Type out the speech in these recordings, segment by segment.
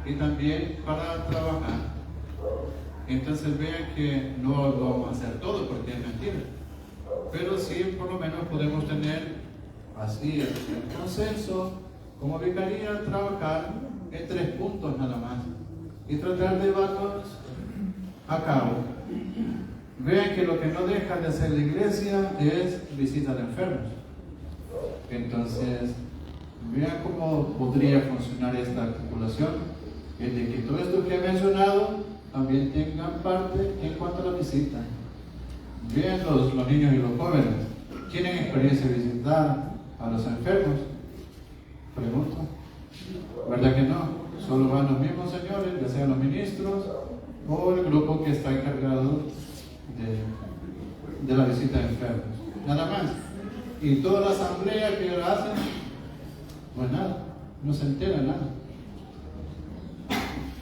y también para trabajar. Entonces vean que no lo vamos a hacer todo porque es mentira, pero sí por lo menos podemos tener así el consenso como vicaría, trabajar en 3 puntos nada más y tratar de llevarlos a cabo. Vean que lo que no deja de hacer la iglesia es visita de enfermos. Entonces vean cómo podría funcionar esta articulación, es de que todo esto que he mencionado también tengan parte en cuanto a la visita. Vean los niños y los jóvenes, ¿tienen experiencia de visitar a los enfermos? Pregunto. ¿Verdad que no? Solo van los mismos señores, ya sean los ministros o el grupo que está encargado de la visita de enfermos. Nada más. Y toda la asamblea que hacen, pues nada, no se entera nada.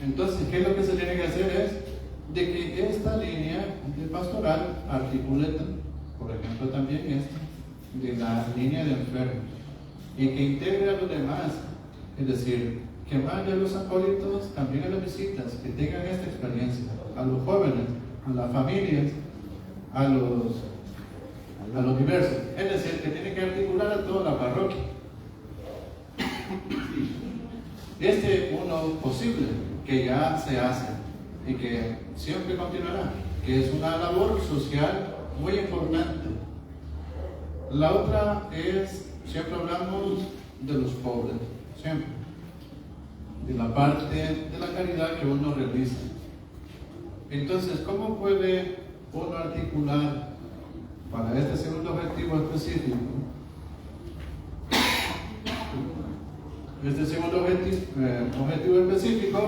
Entonces, ¿qué es lo que se tiene que hacer? Es de que esta línea de pastoral articule, por ejemplo, también esta, de la línea de enfermos, y que integre a los demás, es decir, que vaya a los acólitos también a las visitas, que tengan esta experiencia, a los jóvenes, a las familias, a los diversos, es decir, que tiene que articular a toda la parroquia. Uno posible que ya se hace y que siempre continuará, que es una labor social muy importante. La otra es, siempre hablamos de los pobres, siempre, de la parte de la caridad que uno realiza. Entonces, ¿cómo puede uno articular para este segundo objetivo específico? Este segundo objetivo específico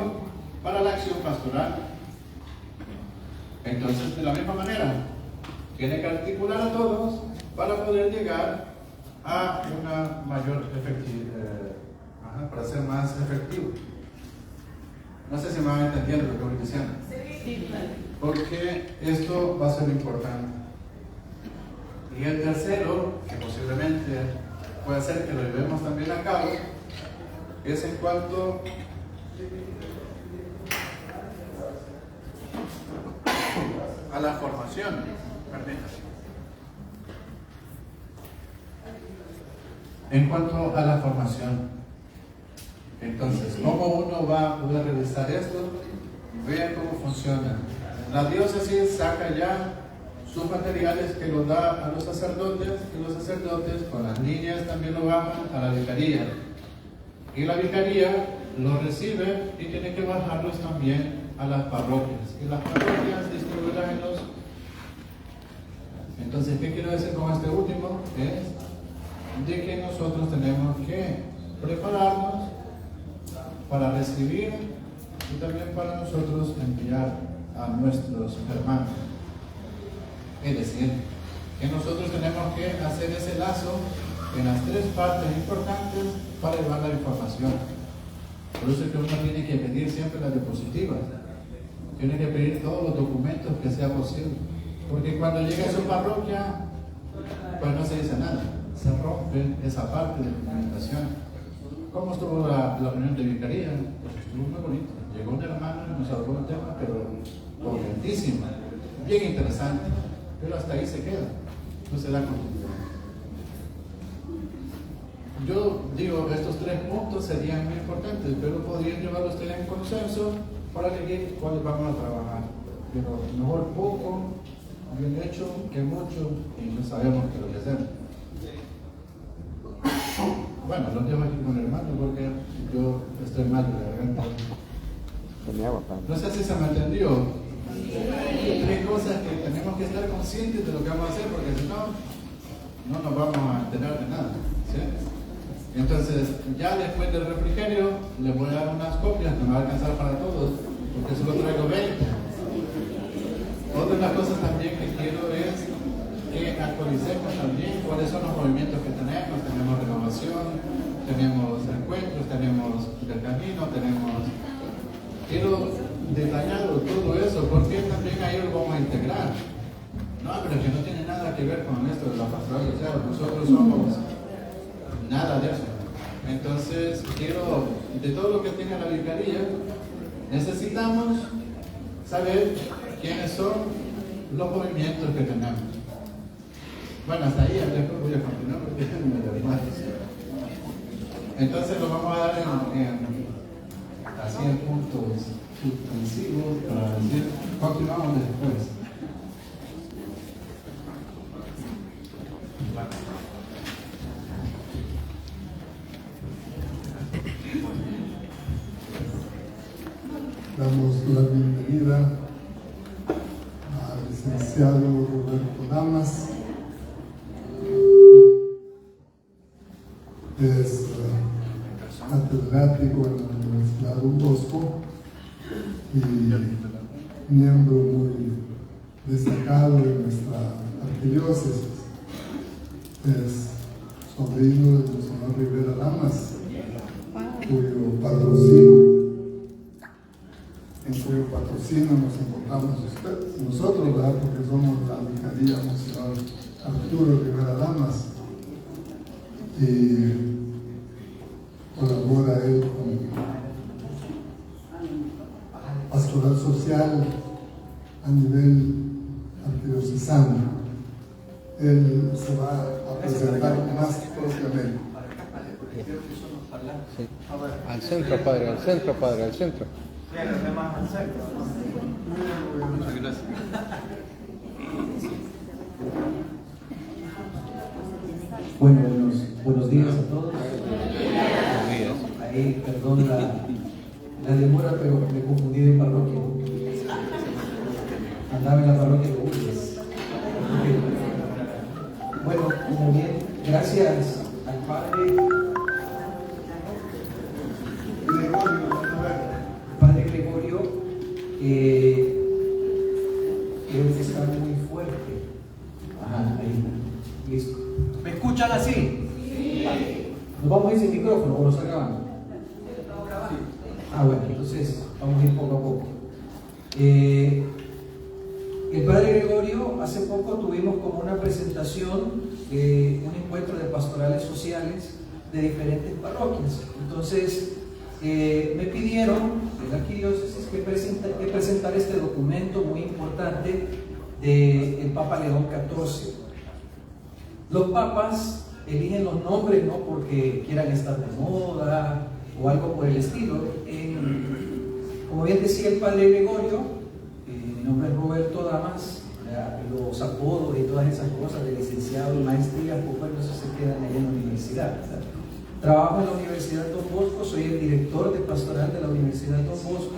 para la acción pastoral. Entonces, de la misma manera, tiene que articular a todos para poder llegar a una mayor efectividad, para ser más efectivo. No sé si me van a entender lo que voy diciendo. Sí, claro. Porque esto va a ser importante. Y el tercero, que posiblemente puede ser que lo llevemos también a cabo, es en cuanto a la formación. En cuanto a la formación, entonces, ¿cómo uno va a poder realizar esto? Vean cómo funciona. La diócesis saca ya sus materiales que los da a los sacerdotes, y los sacerdotes con las niñas también lo bajan a la vicaría. Y la vicaría los recibe y tiene que bajarlos también a las parroquias. Y las parroquias distribuirán en los... Entonces, ¿qué quiero decir con este último? Es de que nosotros tenemos que prepararnos para recibir y también para nosotros enviar a nuestros hermanos. Es decir, que nosotros tenemos que hacer ese lazo en las 3 partes importantes para llevar la información. Por eso es que uno tiene que pedir siempre las diapositivas, tiene que pedir todos los documentos que sea posible, porque cuando llega a su parroquia, pues no se dice nada, se rompe esa parte de documentación. ¿Cómo estuvo la reunión de vicaría? Pues estuvo muy bonito. Llegó un hermano y nos habló un tema, pero corrientísimo, bien interesante, pero hasta ahí se queda, no se da continuidad. Yo digo que estos 3 puntos serían muy importantes, pero podrían llevar ustedes en consenso para elegir cuáles vamos a trabajar. Pero mejor poco, bien hecho, que mucho, y no sabemos qué es lo que hacemos. Bueno, lo dejo aquí con el hermano porque yo estoy mal de la garganta. No sé si se me entendió. Hay 3 cosas que tenemos que estar conscientes de lo que vamos a hacer, porque si no, no nos vamos a enterar de nada, ¿sí? Entonces, ya después del refrigerio, les voy a dar unas copias que me va a alcanzar para todos, porque solo traigo 20. Otra de las cosas también que quiero es que actualicemos también cuáles son los movimientos que tenemos. Tenemos renovación, tenemos encuentros, tenemos del camino, tenemos... Quiero detallarlo todo eso, porque también ahí lo vamos a integrar. No, pero que no tiene nada que ver con esto de la pastoral social. Nosotros somos nada de eso. Entonces, quiero de todo lo que tiene la vicaría, necesitamos saber quiénes son los movimientos que tenemos. Bueno, hasta ahí, después voy a continuar porque me da más. Entonces lo vamos a dar así en puntos suspensivos para decir, continuamos después. Damos la bienvenida al licenciado Roberto Damas. Es catedrático en la Universidad Don Bosco y miembro muy destacado de nuestra arquidiócesis. Es sobrino de Monseñor Rivera Damas, cuyo patrocinio nos encontramos nosotros, ¿verdad? Porque somos la vicaría Monseñor Arturo Rivera Damas, y colabora él con pastoral social a nivel arquidiocesano. Él se va a presentar más propiamente. Sí. Al centro, padre, al centro, padre, al centro. Muchas gracias. Bueno, buenos días a todos. Buenos días. Ahí, perdón la demora, pero me confundí de parroquia. Andaba en la parroquia de Lourdes. Bueno, como bien, gracias al Padre Gregorio, creo que está muy fuerte. Ajá, ahí. Listo. ¿Me escuchan así? Sí. ¿Nos vamos a ir sin micrófono o lo está grabando? Ah, bueno, entonces vamos a ir poco a poco. El Padre Gregorio, hace poco tuvimos como una presentación, un encuentro de pastorales sociales de diferentes parroquias. Entonces, me pidieron de la arquidiócesis que presentara este documento muy importante del Papa León XIV. Los papas eligen los nombres no porque quieran estar de moda o algo por el estilo. Como bien decía el Padre Gregorio, mi nombre es Roberto Damas, los apodos y todas esas cosas de licenciado y maestría, pues eso se quedan ahí en la universidad. Trabajo en la Universidad Don Bosco, soy el director de pastoral de la Universidad Don Bosco.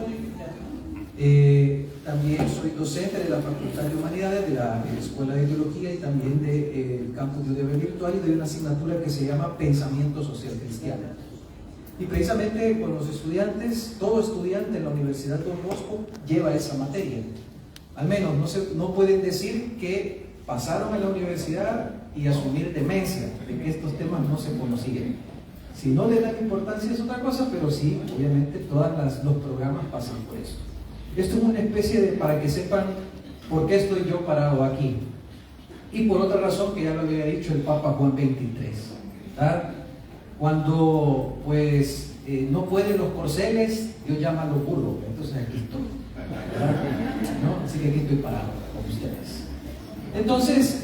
También soy docente de la Facultad de Humanidades, de la Escuela de Teología y también del campus de Udemy Virtual, y de una asignatura que se llama Pensamiento Social Cristiano. Y precisamente con los estudiantes, todo estudiante en la Universidad Don Bosco lleva esa materia. Al menos no pueden decir que pasaron en la universidad y asumir demencia, de que estos temas no se conocían. Si no le dan importancia es otra cosa, pero sí, obviamente todos los programas pasan por eso. Esto es una especie de, para que sepan por qué estoy yo parado aquí. Y por otra razón que ya lo había dicho el Papa Juan XXIII. ¿Verdad? Cuando pues no pueden los corceles, Dios llama a los burros. Entonces aquí estoy. ¿No? Así que aquí estoy parado con ustedes. Entonces,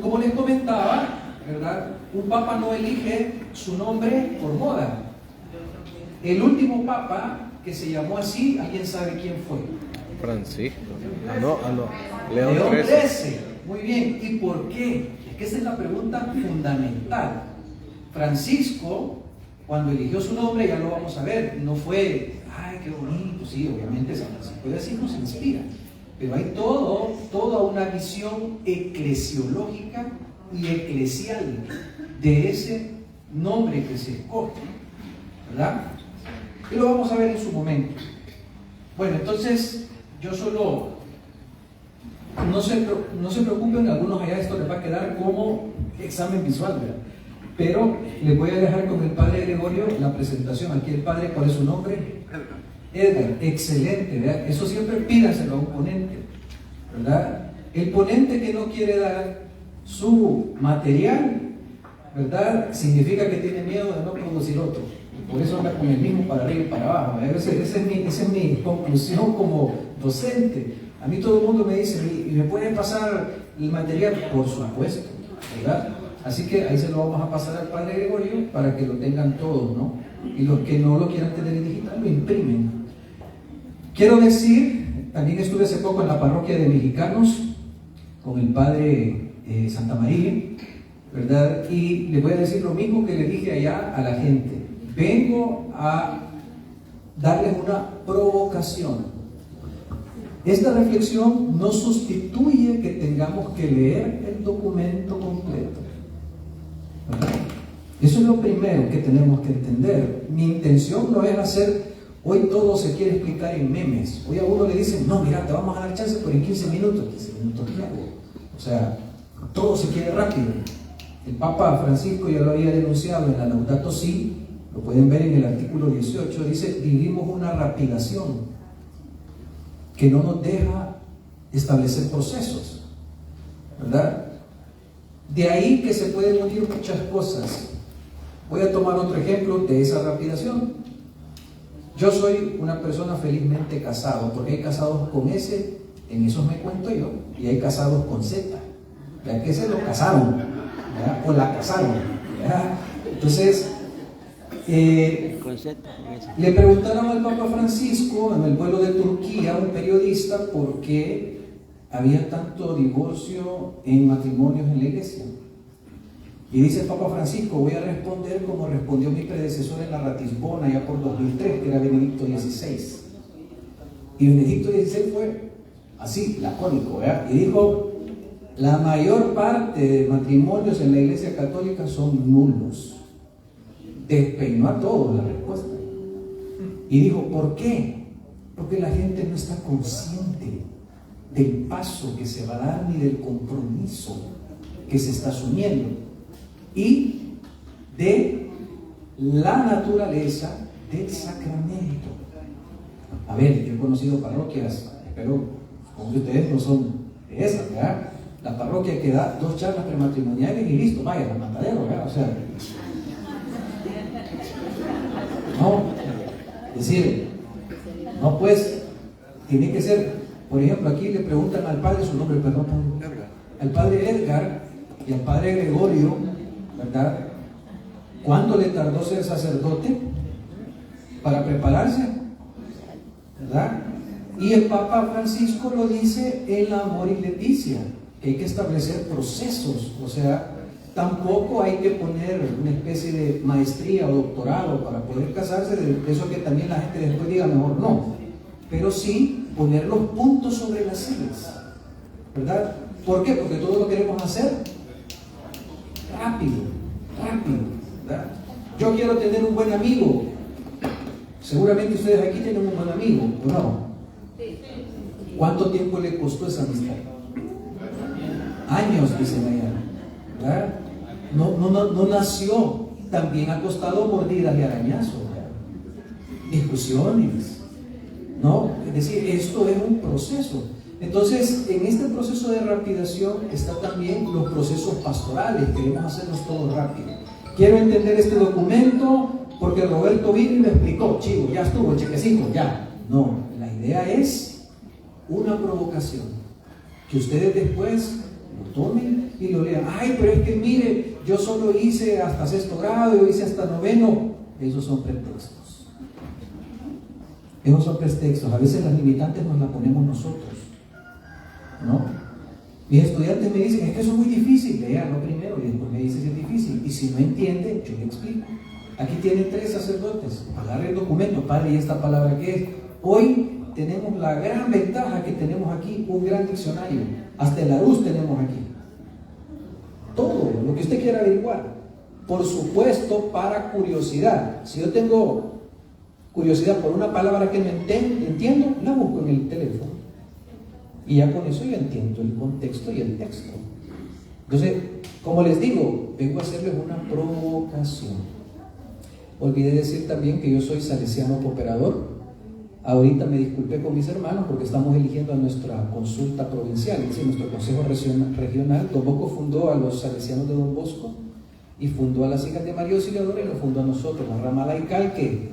como les comentaba, ¿verdad? Un papa no elige su nombre por moda. El último papa que se llamó así, ¿alguien sabe quién fue? Francisco. No. León XIII. Muy bien. ¿Y por qué? Es que esa es la pregunta fundamental. Francisco, cuando eligió su nombre, ya lo vamos a ver, no fue, ay, qué bonito, sí, obviamente San Francisco de Asís nos inspira, pero hay toda una visión eclesiológica y eclesial de ese nombre que se escoge, ¿verdad? Y lo vamos a ver en su momento. Bueno, entonces, yo solo, no se preocupen, algunos allá esto les va a quedar como examen visual, ¿verdad? Pero les voy a dejar con el Padre Gregorio la presentación. Aquí el Padre, ¿cuál es su nombre? Edgar, excelente, ¿verdad? Eso siempre pídaselo a un ponente, ¿verdad? El ponente que no quiere dar su material, ¿verdad? Significa que tiene miedo de no producir otro. por eso anda con el mismo para arriba y para abajo. Esa es mi conclusión como docente. A mí todo el mundo me dice, ¿y me pueden pasar el material? Por supuesto, ¿verdad? Así que ahí se lo vamos a pasar al padre Gregorio para que lo tengan todos, ¿no? Y los que no lo quieran tener en digital lo imprimen. Quiero decir, también estuve hace poco en la parroquia de mexicanos con el padre Santa María, ¿verdad? Y le voy a decir lo mismo que le dije allá a la gente. Vengo a darles una provocación. Esta reflexión no sustituye que tengamos que leer el documento completo, ¿verdad? Eso es lo primero que tenemos que entender. Mi intención no es hacer, hoy todo se quiere explicar en memes. Hoy a uno le dicen, no, mira, te vamos a dar chance, pero en 15 minutos. 15 minutos, ¿qué hago? O sea, todo se quiere rápido. El Papa Francisco ya lo había denunciado en la Laudato Si, lo pueden ver en el artículo 18, dice, vivimos una rapidación que no nos deja establecer procesos, ¿verdad? De ahí que se pueden unir muchas cosas. Voy a tomar otro ejemplo de esa rapidación. Yo soy una persona felizmente casado, porque hay casados con S, en esos me cuento yo, y hay casados con Z, ya que se lo casaron, ¿verdad? O la casaron, ¿verdad? Entonces, le preguntaron al Papa Francisco en el vuelo de Turquía a un periodista por qué había tanto divorcio en matrimonios en la iglesia. Y dice el Papa Francisco, voy a responder como respondió mi predecesor en la Ratisbona ya por 2003, que era Benedicto XVI. Y Benedicto XVI fue así, lacónico, ¿verdad? Y dijo, la mayor parte de matrimonios en la iglesia católica son nulos. Despeinó a todos la respuesta. Y dijo, ¿por qué? Porque la gente no está consciente del paso que se va a dar ni del compromiso que se está asumiendo y de la naturaleza del sacramento. A ver, yo he conocido parroquias, pero como que ustedes no son de esas, ¿verdad? La parroquia que da 2 charlas prematrimoniales y listo, vaya, al matadero, ¿verdad? O sea, no, es decir, no, pues, tiene que ser, por ejemplo, aquí le preguntan al padre su nombre, perdón, al padre Edgar y al padre Gregorio, ¿verdad? ¿Cuánto le tardó ser sacerdote para prepararse? ¿Verdad? Y el Papa Francisco lo dice en la Amoris Laetitia, que hay que establecer procesos, o sea, tampoco hay que poner una especie de maestría o doctorado para poder casarse, de eso que también la gente después diga mejor no, pero sí poner los puntos sobre las sillas, ¿verdad? ¿Por qué? Porque todo lo queremos hacer rápido, ¿verdad? Yo quiero tener un buen amigo, seguramente ustedes aquí tienen un buen amigo, ¿o no? ¿Cuánto tiempo le costó esa amistad? Años, dicen allá, ¿verdad? No nació, también ha costado mordidas y arañazos, ¿verdad? Discusiones, ¿no? Es decir, esto es un proceso. Entonces, en este proceso de rapidación está también los procesos pastorales, queremos hacerlos todos rápido. Quiero entender este documento porque Roberto vino y me explicó, chivo, ya estuvo, chequecito, ya. No, la idea es una provocación, que ustedes después lo tomen y lo lean. Ay, pero es que mire, yo solo hice hasta 6º grado, yo hice hasta 9º. Esos son pretextos. Esos son pretextos. A veces las limitantes nos las ponemos nosotros, ¿no? Mis estudiantes me dicen, es que eso es muy difícil. Léanlo primero y después me dicen si es difícil. Y si no entiende, yo le explico. Aquí tienen 3 sacerdotes. Agarre el documento, padre, y esta palabra que es. Hoy tenemos la gran ventaja que tenemos aquí un gran diccionario. Hasta el Larousse tenemos aquí. Todo lo que usted quiera averiguar. Por supuesto, para curiosidad. Si yo tengo curiosidad por una palabra que no entiendo, la busco en el teléfono. Y ya con eso yo entiendo el contexto y el texto. Entonces, como les digo, vengo a hacerles una provocación. Olvidé decir también que yo soy salesiano cooperador. Ahorita me disculpé con mis hermanos porque estamos eligiendo a nuestra consulta provincial, es decir, nuestro consejo regional. Don Bosco fundó a los salesianos de Don Bosco y fundó a las Hijas de María Auxiliadora y lo fundó a nosotros, la rama laical, que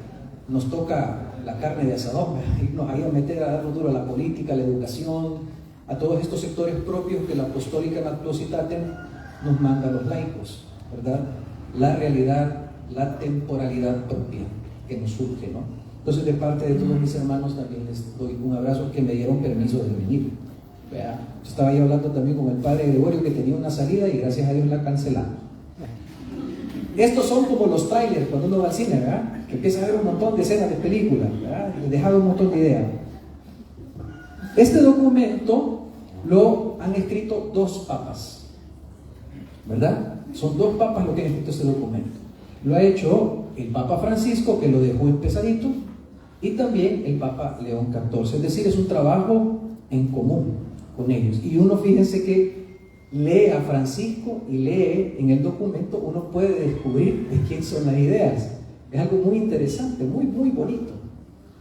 nos toca la carne de asadón, irnos ahí a meter, a darnos duro a la política, a la educación, a todos estos sectores propios que la apostólica Naturositatem nos manda a los laicos, ¿verdad? La realidad, la temporalidad propia que nos surge, ¿no? Entonces, de parte de todos mis hermanos también les doy un abrazo, que me dieron permiso de venir. ¿Vea? Yo estaba ahí hablando también con el padre Gregorio, que tenía una salida y gracias a Dios la cancelamos. Estos son como los trailers cuando uno va al cine, ¿verdad? Que empieza a ver un montón de escenas de películas, ¿verdad? Y les dejaba un montón de ideas. Este documento lo han escrito 2 papas, ¿verdad? Son 2 papas los que han escrito este documento. Lo ha hecho el Papa Francisco, que lo dejó empezadito, y también el Papa León XIV. Es decir, es un trabajo en común con ellos. Y uno, fíjense que lee a Francisco y lee en el documento, uno puede descubrir de quién son las ideas. Es algo muy interesante, muy, muy bonito,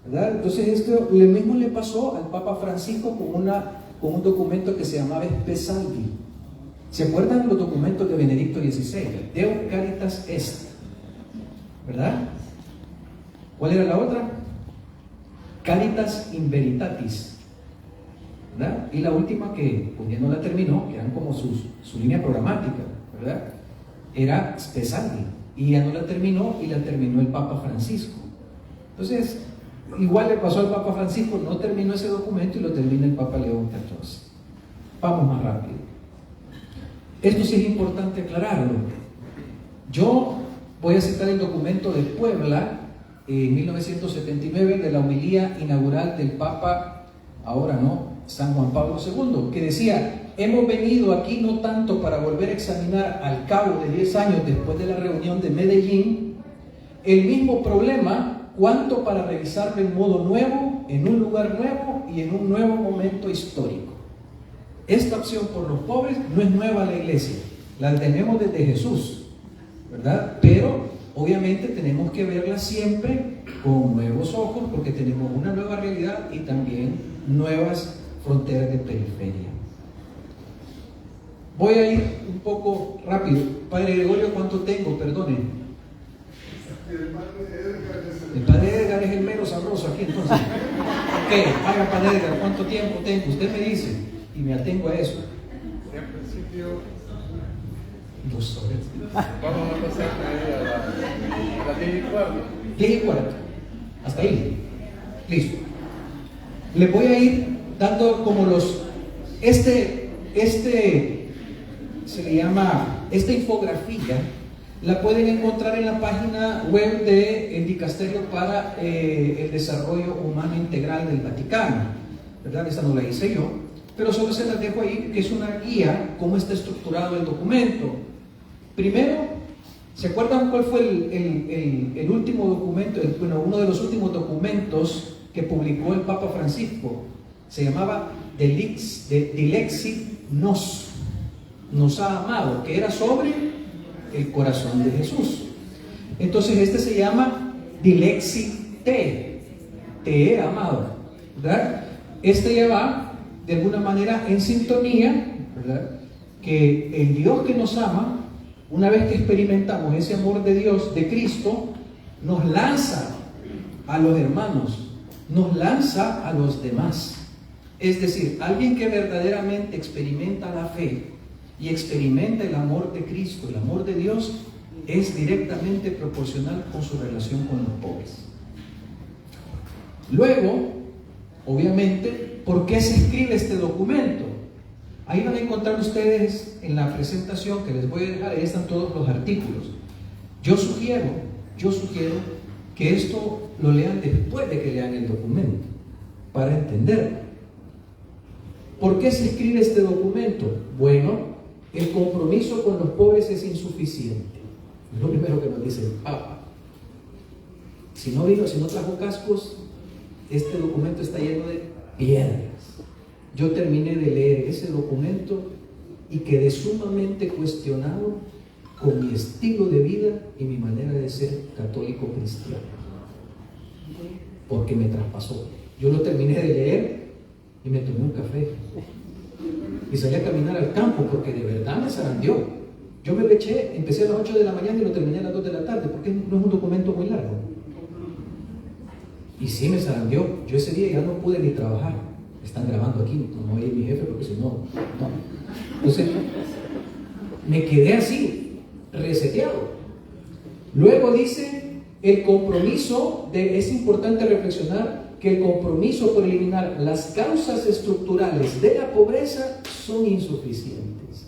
¿verdad? Entonces, esto lo mismo le pasó al Papa Francisco con un documento que se llamaba Spe Salvi. ¿Se acuerdan los documentos de Benedicto XVI? Deo Caritas Est, ¿verdad? ¿Cuál era la otra? Caritas in Veritatis, ¿verdad? Y la última, que pues ya no la terminó, que eran como su línea programática, ¿verdad? Era Spe Salvi, y ya no la terminó, y la terminó el Papa Francisco. Entonces, igual le pasó al Papa Francisco, no terminó ese documento y lo termina el Papa León XIV. Vamos más rápido. Esto sí es importante aclararlo. Yo voy a citar el documento de Puebla en 1979 de la homilía inaugural del Papa, ahora no, San Juan Pablo II, que decía: hemos venido aquí no tanto para volver a examinar al cabo de 10 años después de la reunión de Medellín el mismo problema, cuanto para revisarlo en modo nuevo, en un lugar nuevo y en un nuevo momento histórico. Esta opción por los pobres no es nueva a la iglesia, la tenemos desde Jesús, ¿verdad? Pero obviamente tenemos que verla siempre con nuevos ojos, porque tenemos una nueva realidad y también nuevas fronteras de periferia. Voy a ir un poco rápido. Padre Gregorio, ¿cuánto tengo? Perdone. El Padre Edgar es el mero sabroso aquí, entonces. Ok, haga Padre Edgar, ¿cuánto tiempo tengo? Usted me dice y me atengo a eso. En principio, 2 horas. vamos a pasar a las 10:15. 10:15. Hasta ahí. Listo. Le voy a ir dando como se le llama, esta infografía la pueden encontrar en la página web del Dicasterio para el Desarrollo Humano Integral del Vaticano, ¿verdad? Esta no la hice yo, pero solo se las dejo ahí, que es una guía, cómo está estructurado el documento. Primero, ¿se acuerdan cuál fue el último documento, uno de los últimos documentos que publicó el Papa Francisco? Se llamaba Dilexit nos ha amado, que era sobre el corazón de Jesús. Entonces este se llama Dilexit te he amado, ¿verdad? Este ya va de alguna manera en sintonía, ¿verdad? Que el Dios que nos ama, una vez que experimentamos ese amor de Dios, de Cristo, nos lanza a los hermanos, nos lanza a los demás. Es decir, alguien que verdaderamente experimenta la fe y experimenta el amor de Cristo, el amor de Dios, es directamente proporcional con su relación con los pobres. Luego, obviamente, ¿por qué se escribe este documento? Ahí van a encontrar ustedes en la presentación que les voy a dejar, ahí están todos los artículos. Yo sugiero que esto lo lean después de que lean el documento, para entender. ¿Por qué se escribe este documento? Bueno, el compromiso con los pobres es insuficiente. Es lo primero que nos dice el Papa. Si no trajo cascos, este documento está lleno de piedras. Yo terminé de leer ese documento y quedé sumamente cuestionado con mi estilo de vida y mi manera de ser católico cristiano, porque me traspasó. Yo lo terminé de leer y me tomé un café y salí a caminar al campo, porque de verdad me zarandeó. Yo me lo eché, empecé a las 8 de la mañana y lo terminé a las 2 de la tarde, porque no es un documento muy largo. Y sí me zarandeó. Yo ese día ya no pude ni trabajar. Están grabando aquí, no voy a ir mi jefe porque si no, no. Entonces, me quedé así, reseteado. Luego dice, el compromiso, es importante reflexionar que el compromiso por eliminar las causas estructurales de la pobreza son insuficientes.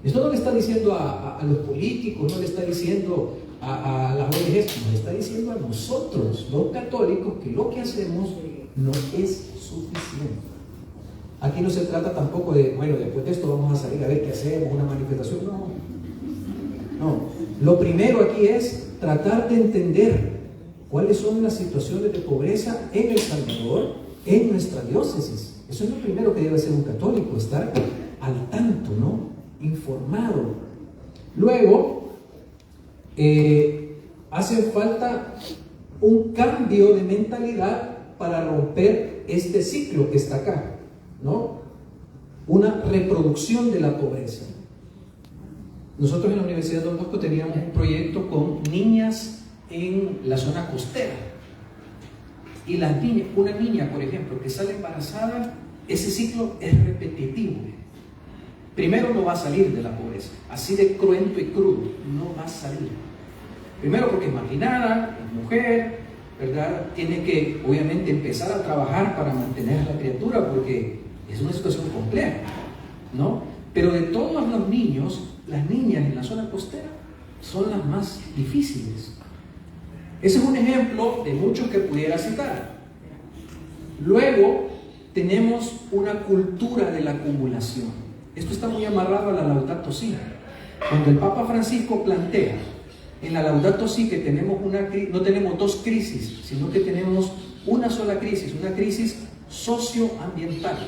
Esto no le está diciendo a los políticos, no le está diciendo a las ONGs, nos está diciendo a nosotros, los católicos, que lo que hacemos no es suficiente. Aquí no se trata tampoco de, bueno, después de esto vamos a salir a ver qué hacemos, una manifestación, no. Lo primero aquí es tratar de entender cuáles son las situaciones de pobreza en El Salvador, en nuestra diócesis. Eso es lo primero que debe hacer un católico, estar al tanto, ¿no? Informado. Luego, hace falta un cambio de mentalidad para romper este ciclo que está acá, ¿no? Una reproducción de la pobreza. Nosotros en la Universidad de Don Bosco teníamos un proyecto con niñas en la zona costera. Y las niñas, una niña, por ejemplo, que sale embarazada, ese ciclo es repetitivo. Primero no va a salir de la pobreza, así de cruento y crudo, no va a salir. Primero porque es marginada, es mujer, ¿verdad? Tiene que obviamente empezar a trabajar para mantener a la criatura porque es una situación compleja, ¿no? Pero de todos los niños, las niñas en la zona costera son las más difíciles. Ese es un ejemplo de muchos que pudiera citar. Luego tenemos una cultura de la acumulación. Esto está muy amarrado a la Laudato Si. Cuando el Papa Francisco plantea en la Laudato Si que tenemos no tenemos dos crisis, sino que tenemos una sola crisis, una crisis socioambiental.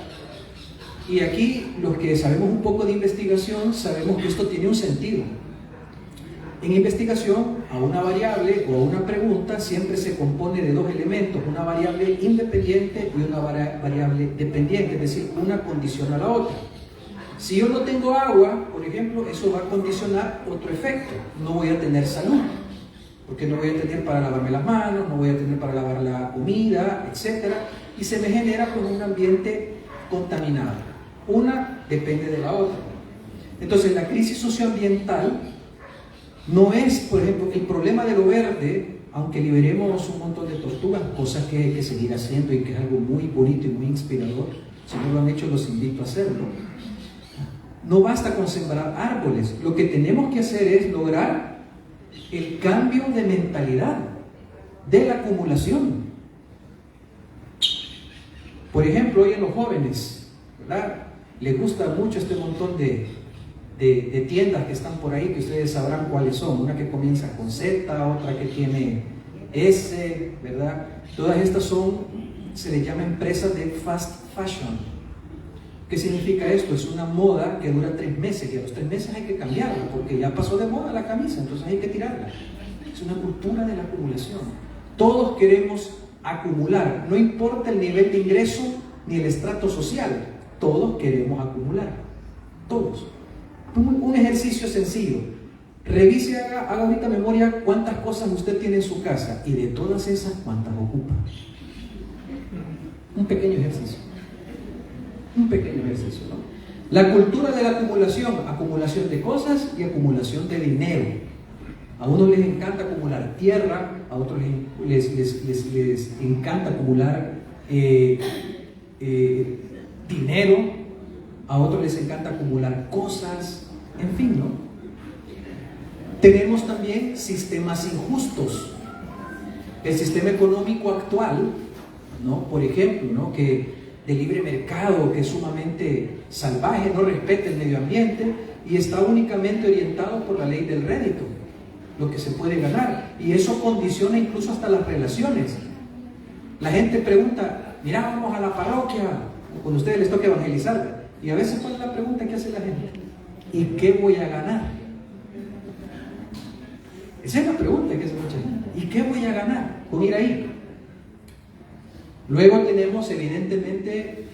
Y aquí los que sabemos un poco de investigación sabemos que esto tiene un sentido. En investigación, a una variable o a una pregunta siempre se compone de dos elementos, una variable independiente y una variable dependiente, es decir, una condiciona a la otra. Si yo no tengo agua, por ejemplo, eso va a condicionar otro efecto. No voy a tener salud, porque no voy a tener para lavarme las manos, no voy a tener para lavar la comida, etc. Y se me genera pues, un ambiente contaminado. Una depende de la otra. Entonces, la crisis socioambiental no es, por ejemplo, el problema de lo verde, aunque liberemos un montón de tortugas, cosas que hay que seguir haciendo y que es algo muy bonito y muy inspirador. Si no lo han hecho, los invito a hacerlo. No basta con sembrar árboles, lo que tenemos que hacer es lograr el cambio de mentalidad de la acumulación. Por ejemplo, hoy en los jóvenes, ¿verdad? Les gusta mucho este montón de tiendas que están por ahí, que ustedes sabrán cuáles son, una que comienza con Z, otra que tiene S, ¿verdad? Todas estas se les llama empresas de fast fashion. ¿Qué significa esto? Es una moda que dura 3 meses y a los 3 meses hay que cambiarla porque ya pasó de moda la camisa, entonces hay que tirarla. Es una cultura de la acumulación. Todos queremos acumular, no importa el nivel de ingreso ni el estrato social, todos queremos acumular, todos. Un ejercicio sencillo, revise, haga ahorita memoria cuántas cosas usted tiene en su casa y de todas esas cuántas ocupa. Un pequeño ejercicio. Un pequeño ejercicio, ¿no? La cultura de la acumulación de cosas y acumulación de dinero. A unos les encanta acumular tierra, a otros les encanta acumular dinero, a otros les encanta acumular cosas, en fin, ¿no? Tenemos también sistemas injustos. El sistema económico actual, ¿no? Por ejemplo, ¿no? Que de libre mercado, que es sumamente salvaje, no respeta el medio ambiente y está únicamente orientado por la ley del rédito, lo que se puede ganar, y eso condiciona incluso hasta las relaciones. La gente pregunta, mira, vamos a la parroquia, cuando a ustedes les toca evangelizar, y a veces cuál es la pregunta que hace la gente: ¿y qué voy a ganar? Esa es la pregunta que hace mucha gente. ¿Y qué voy a ganar con ir ahí? Luego tenemos evidentemente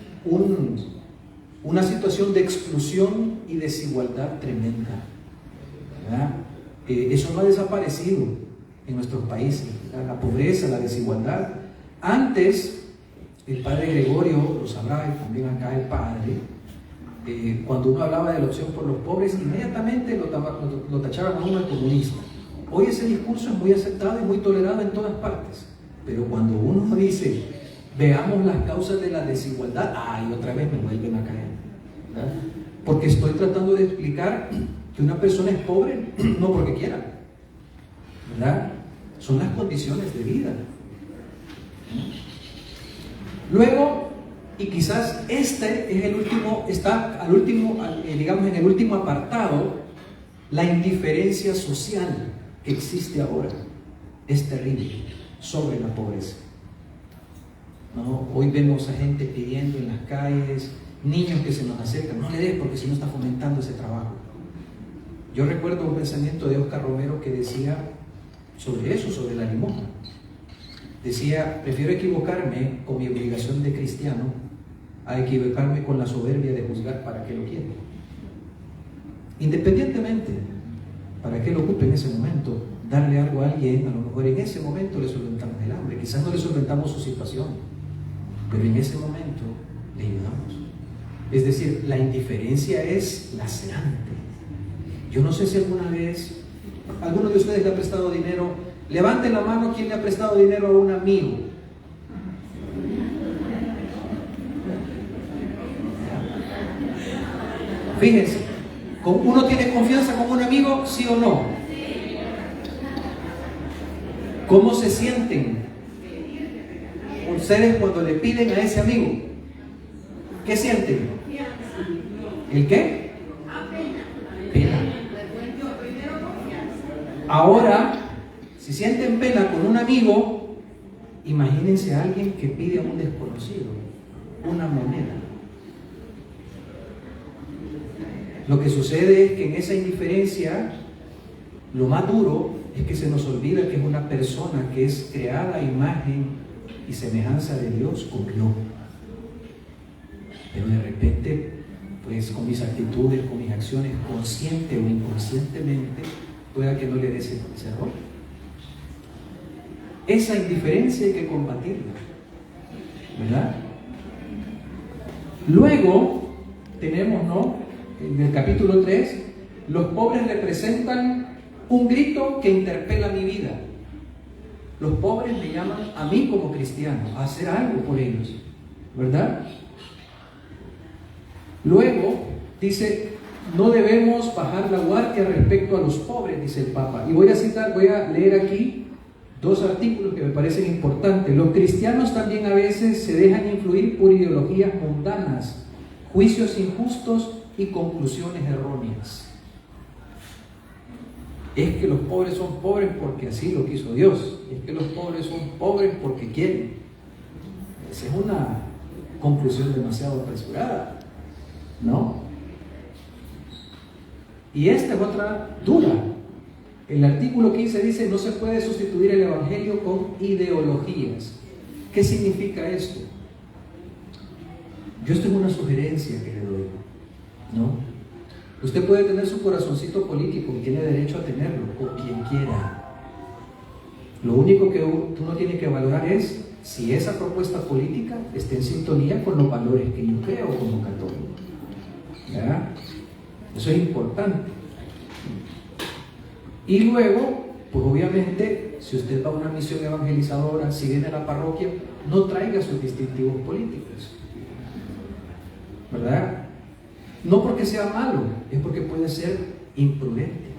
una situación de exclusión y desigualdad tremenda. ¿verdad? Eso no ha desaparecido en nuestros países, ¿verdad? La pobreza, la desigualdad. Antes, el padre Gregorio lo sabrá, y también acá el padre, cuando uno hablaba de la opción por los pobres, inmediatamente lo tachaban a uno de comunista. Hoy ese discurso es muy aceptado y muy tolerado en todas partes, pero cuando uno dice, veamos las causas de la desigualdad, ¡ay! Otra vez me vuelven a caer, ¿verdad? Porque estoy tratando de explicar que una persona es pobre no porque quiera, ¿verdad? Son las condiciones de vida. Luego, y quizás este es el último, está al último, digamos en el último apartado, la indiferencia social que existe ahora es terrible sobre la pobreza. ¿No? Hoy vemos a gente pidiendo en las calles, niños que se nos acercan, no le des porque si no está fomentando ese trabajo. Yo recuerdo un pensamiento de Oscar Romero que decía sobre eso, sobre la limosna. Decía, prefiero equivocarme con mi obligación de cristiano a equivocarme con la soberbia de juzgar para qué lo quiero. Independientemente, para qué lo ocupe en ese momento, darle algo a alguien, a lo mejor en ese momento le solventamos el hambre, quizás no le solventamos su situación, pero en ese momento le ayudamos. Es decir, la indiferencia es lacerante. Yo no sé si alguna vez alguno de ustedes le ha prestado dinero. Levanten la mano quien le ha prestado dinero a un amigo. Fíjense, ¿uno tiene confianza con un amigo, sí o no? ¿Cómo se sienten ustedes cuando le piden a ese amigo? ¿Qué sienten? ¿El qué? Pena. Ahora, si sienten pena con un amigo, imagínense a alguien que pide a un desconocido una moneda. Lo que sucede es que en esa indiferencia, lo más duro es que se nos olvida que es una persona que es creada a imagen y semejanza de Dios como yo. Pero de repente, pues con mis actitudes, con mis acciones, consciente o inconscientemente, pueda que no le dé ese error. Esa indiferencia hay que combatirla, ¿verdad? Luego tenemos, ¿no? En el capítulo 3, los pobres representan un grito que interpela mi vida. Los pobres me llaman a mí como cristiano a hacer algo por ellos, ¿verdad? Luego dice, no debemos bajar la guardia respecto a los pobres, dice el Papa. Y voy a leer aquí dos artículos que me parecen importantes. Los cristianos también a veces se dejan influir por ideologías mundanas, juicios injustos y conclusiones erróneas. Es que los pobres son pobres porque así lo quiso Dios. Es que los pobres son pobres porque quieren. Esa es una conclusión demasiado apresurada, ¿no? Y esta es otra dura. El artículo 15 dice, no se puede sustituir el evangelio con ideologías. ¿Qué significa esto? Yo esto es una sugerencia que le doy, ¿no? Usted puede tener su corazoncito político y tiene derecho a tenerlo, con quien quiera. Lo único que uno tiene que valorar es si esa propuesta política está en sintonía con los valores que yo creo como católico, ¿verdad? Eso es importante. Y luego, pues obviamente, si usted va a una misión evangelizadora, si viene a la parroquia, no traiga sus distintivos políticos, ¿verdad? No porque sea malo, es porque puede ser imprudente.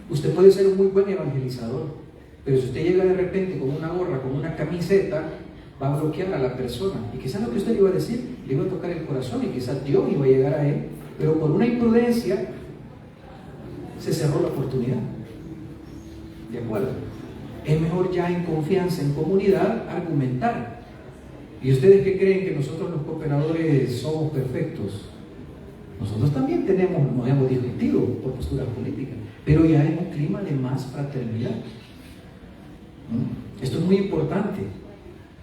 Usted puede ser un muy buen evangelizador, pero si usted llega de repente con una gorra, con una camiseta, va a bloquear a la persona. Y quizás lo que usted le iba a decir, le iba a tocar el corazón y quizás Dios iba a llegar a él, pero por una imprudencia se cerró la oportunidad. ¿De acuerdo? Es mejor ya en confianza, en comunidad, argumentar. ¿Y ustedes qué creen que nosotros los cooperadores somos perfectos? Nosotros también nos hemos discutido por posturas políticas, pero ya en un clima de más fraternidad. Esto es muy importante.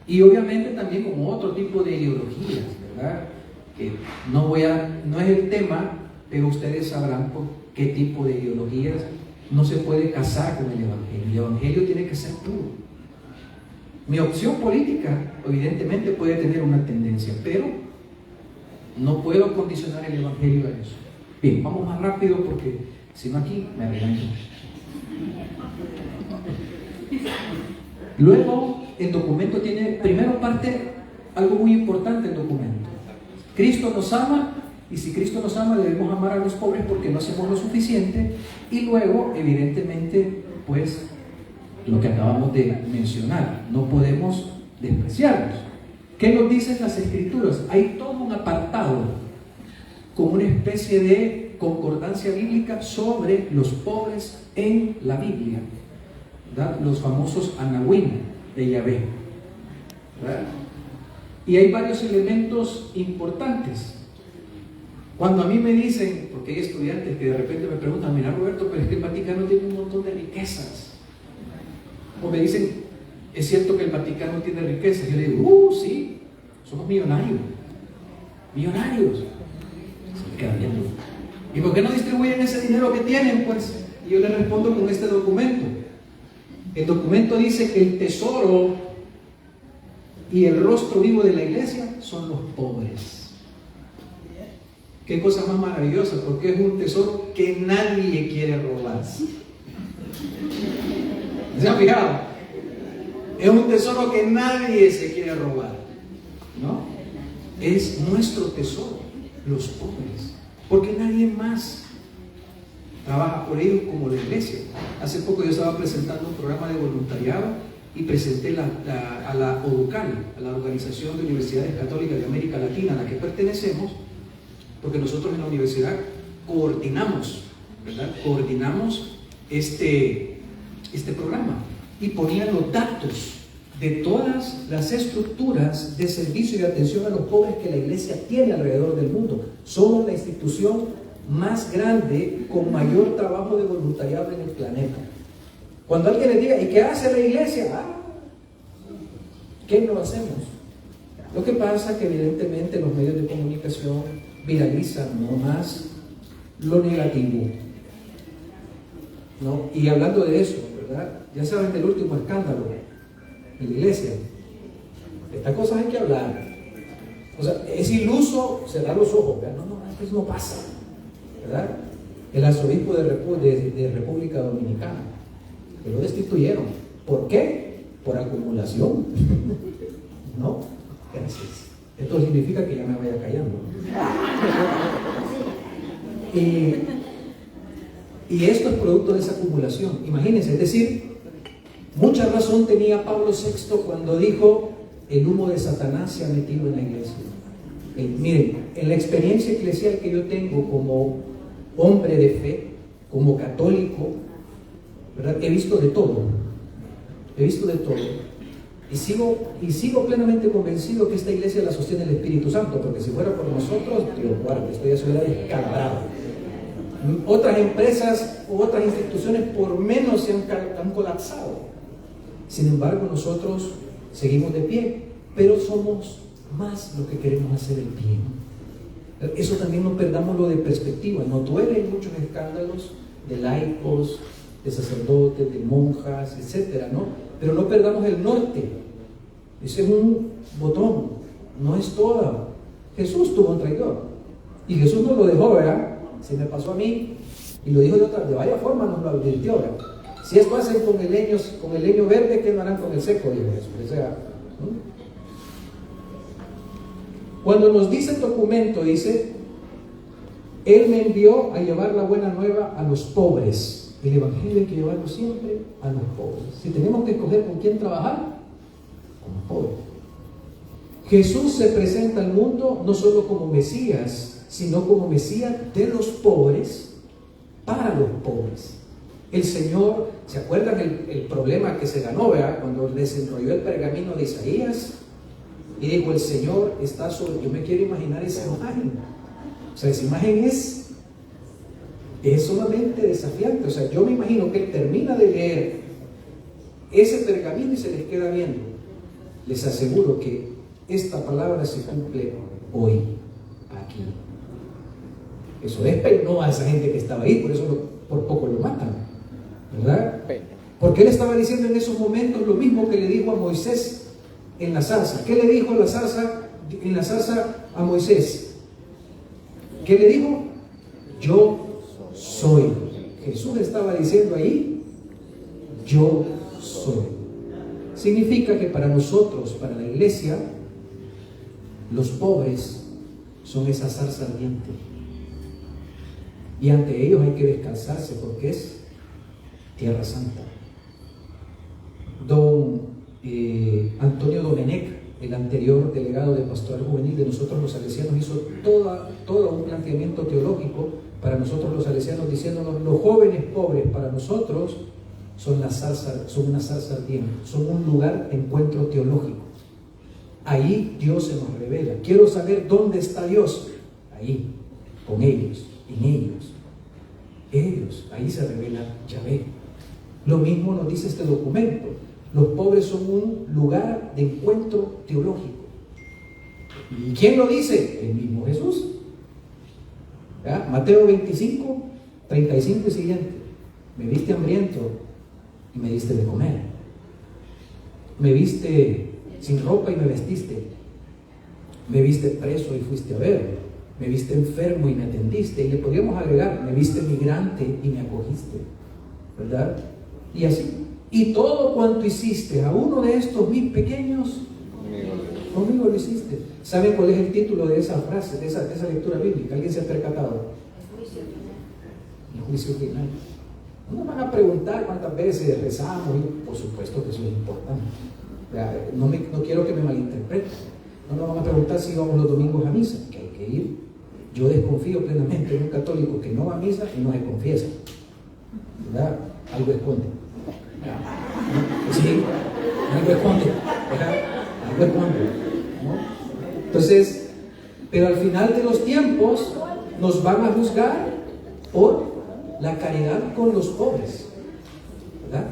Y obviamente también como otro tipo de ideologías, ¿verdad? Que no es el tema, pero ustedes sabrán qué tipo de ideologías, no se puede casar con el Evangelio. El Evangelio tiene que ser puro. Mi opción política, evidentemente, puede tener una tendencia, pero no puedo condicionar el Evangelio a eso. Bien, vamos más rápido porque si no aquí me regañan. Luego, el documento tiene, primero parte, algo muy importante el documento. Cristo nos ama, y si Cristo nos ama debemos amar a los pobres porque no hacemos lo suficiente. Y luego, evidentemente, pues, lo que acabamos de mencionar, no podemos despreciarlos. ¿Qué nos dicen las Escrituras? Hay todo un apartado con una especie de concordancia bíblica sobre los pobres en la Biblia, ¿verdad? Los famosos Anahuim de Yahvé, ¿verdad? Y hay varios elementos importantes. Cuando a mí me dicen, porque hay estudiantes que de repente me preguntan, mira Roberto, pero es que el Vaticano tiene un montón de riquezas. O me dicen, ¿es cierto que el Vaticano tiene riquezas? Yo le digo, sí, somos millonarios. Millonarios. Se me queda viendo. ¿Y por qué no distribuyen ese dinero que tienen? Pues, y yo le respondo con este documento. El documento dice que el tesoro y el rostro vivo de la iglesia son los pobres. Qué cosa más maravillosa, porque es un tesoro que nadie quiere robar. ¿Se han fijado? Es un tesoro que nadie se quiere robar, ¿no? Es nuestro tesoro, los pobres, porque nadie más trabaja por ellos como la iglesia. Hace poco yo estaba presentando un programa de voluntariado y presenté a la ODUCAL, a la Organización de Universidades Católicas de América Latina, a la que pertenecemos, porque nosotros en la universidad coordinamos, ¿verdad? Coordinamos este programa y ponían los datos de todas las estructuras de servicio y de atención a los pobres que la iglesia tiene alrededor del mundo. Somos la institución más grande con mayor trabajo de voluntariado en el planeta. Cuando alguien le diga, ¿y qué hace la iglesia? ¿Qué no hacemos? Lo que pasa es que evidentemente los medios de comunicación viralizan no más lo negativo, ¿no? Y hablando de eso, ¿verdad? Ya saben del último escándalo en la iglesia. Estas cosas hay que hablar. O sea, es iluso cerrar los ojos, ¿verdad? No, eso no pasa, ¿verdad? El arzobispo de República Dominicana, que lo destituyeron. ¿Por qué? Por acumulación. ¿No? Gracias. Esto significa que ya me vaya callando. Y esto es producto de esa acumulación. Imagínense, es decir, mucha razón tenía Pablo VI cuando dijo: el humo de Satanás se ha metido en la iglesia. Miren, en la experiencia eclesial que yo tengo como hombre de fe, como católico, ¿verdad? He visto de todo. He visto de todo. Y sigo plenamente convencido que esta iglesia la sostiene el Espíritu Santo, porque si fuera por nosotros, Dios guarde, esto ya se hubiera descalabrado. Otras empresas u otras instituciones por menos se han colapsado. Sin embargo, nosotros seguimos de pie, pero somos más lo que queremos hacer el bien. Eso también no perdámoslo de perspectiva. Nos duelen muchos escándalos de laicos, de sacerdotes, de monjas, etcétera, ¿no? Pero no perdamos el norte. Ese es un botón, no es todo. Jesús tuvo un traidor y Jesús nos lo dejó, ¿verdad? Se me pasó a mí y lo dijo de varias formas, nos lo advirtió, ¿verdad? Si esto hacen con el leño verde, ¿qué no harán con el seco? Dijo Jesús. O sea, ¿no? Cuando nos dice el documento, dice: Él me envió a llevar la buena nueva a los pobres. El evangelio hay que llevarlo siempre a los pobres. Si tenemos que escoger con quién trabajar, con los pobres. Jesús se presenta al mundo no solo como Mesías, sino como Mesías de los pobres, para los pobres. El Señor, ¿se acuerdan el problema que se ganó, ¿verdad? Cuando desenrolló el pergamino de Isaías y dijo: el Señor está sobre... Yo me quiero imaginar esa imagen. O sea, esa imagen es sumamente desafiante. O sea, yo me imagino que él termina de leer ese pergamino y se les queda viendo. Les aseguro que esta palabra se cumple hoy, aquí. Eso despeinó a esa gente que estaba ahí, por eso por poco lo matan, ¿verdad? Porque él estaba diciendo en esos momentos lo mismo que le dijo a Moisés en la zarza. ¿Qué le dijo en la zarza a Moisés? ¿Qué le dijo? Yo soy. Jesús estaba diciendo ahí, yo soy. Significa que para nosotros, para la iglesia, los pobres son esa zarza ardiente. Y ante ellos hay que descansarse porque es tierra santa. Don Antonio Domenech, el anterior delegado de Pastoral Juvenil de nosotros los salesianos, hizo todo un planteamiento teológico para nosotros los salesianos, diciéndonos: los jóvenes pobres para nosotros son una zarza ardiente, son un lugar de encuentro teológico. Ahí Dios se nos revela. Quiero saber dónde está Dios. Ahí, con ellos, en ellos. Ahí se revela Yahvé. Lo mismo nos dice este documento. Los pobres son un lugar de encuentro teológico. ¿Y quién lo dice? El mismo Jesús. ¿Ya? Mateo 25, 35 y siguiente. Me viste hambriento y me diste de comer. Me viste sin ropa y me vestiste. Me viste preso y fuiste a ver. Me viste enfermo y me atendiste. Y le podríamos agregar: me viste migrante y me acogiste. ¿Verdad? Y así. Y todo cuanto hiciste a uno de estos mis pequeños, conmigo lo hiciste. ¿Saben cuál es el título de esa frase, de esa lectura bíblica? ¿Alguien se ha percatado? El juicio final. No nos van a preguntar cuántas veces rezamos, y por supuesto que eso es importante. No quiero que me malinterpreten. No nos van a preguntar si vamos los domingos a misa, que hay que ir. Yo desconfío plenamente en un católico que no va a misa y no se confiesa. ¿Verdad? Algo esconde. Sí, algo esconde. Algo esconde, ¿no? Entonces, pero al final de los tiempos nos van a juzgar por la caridad con los pobres, ¿verdad?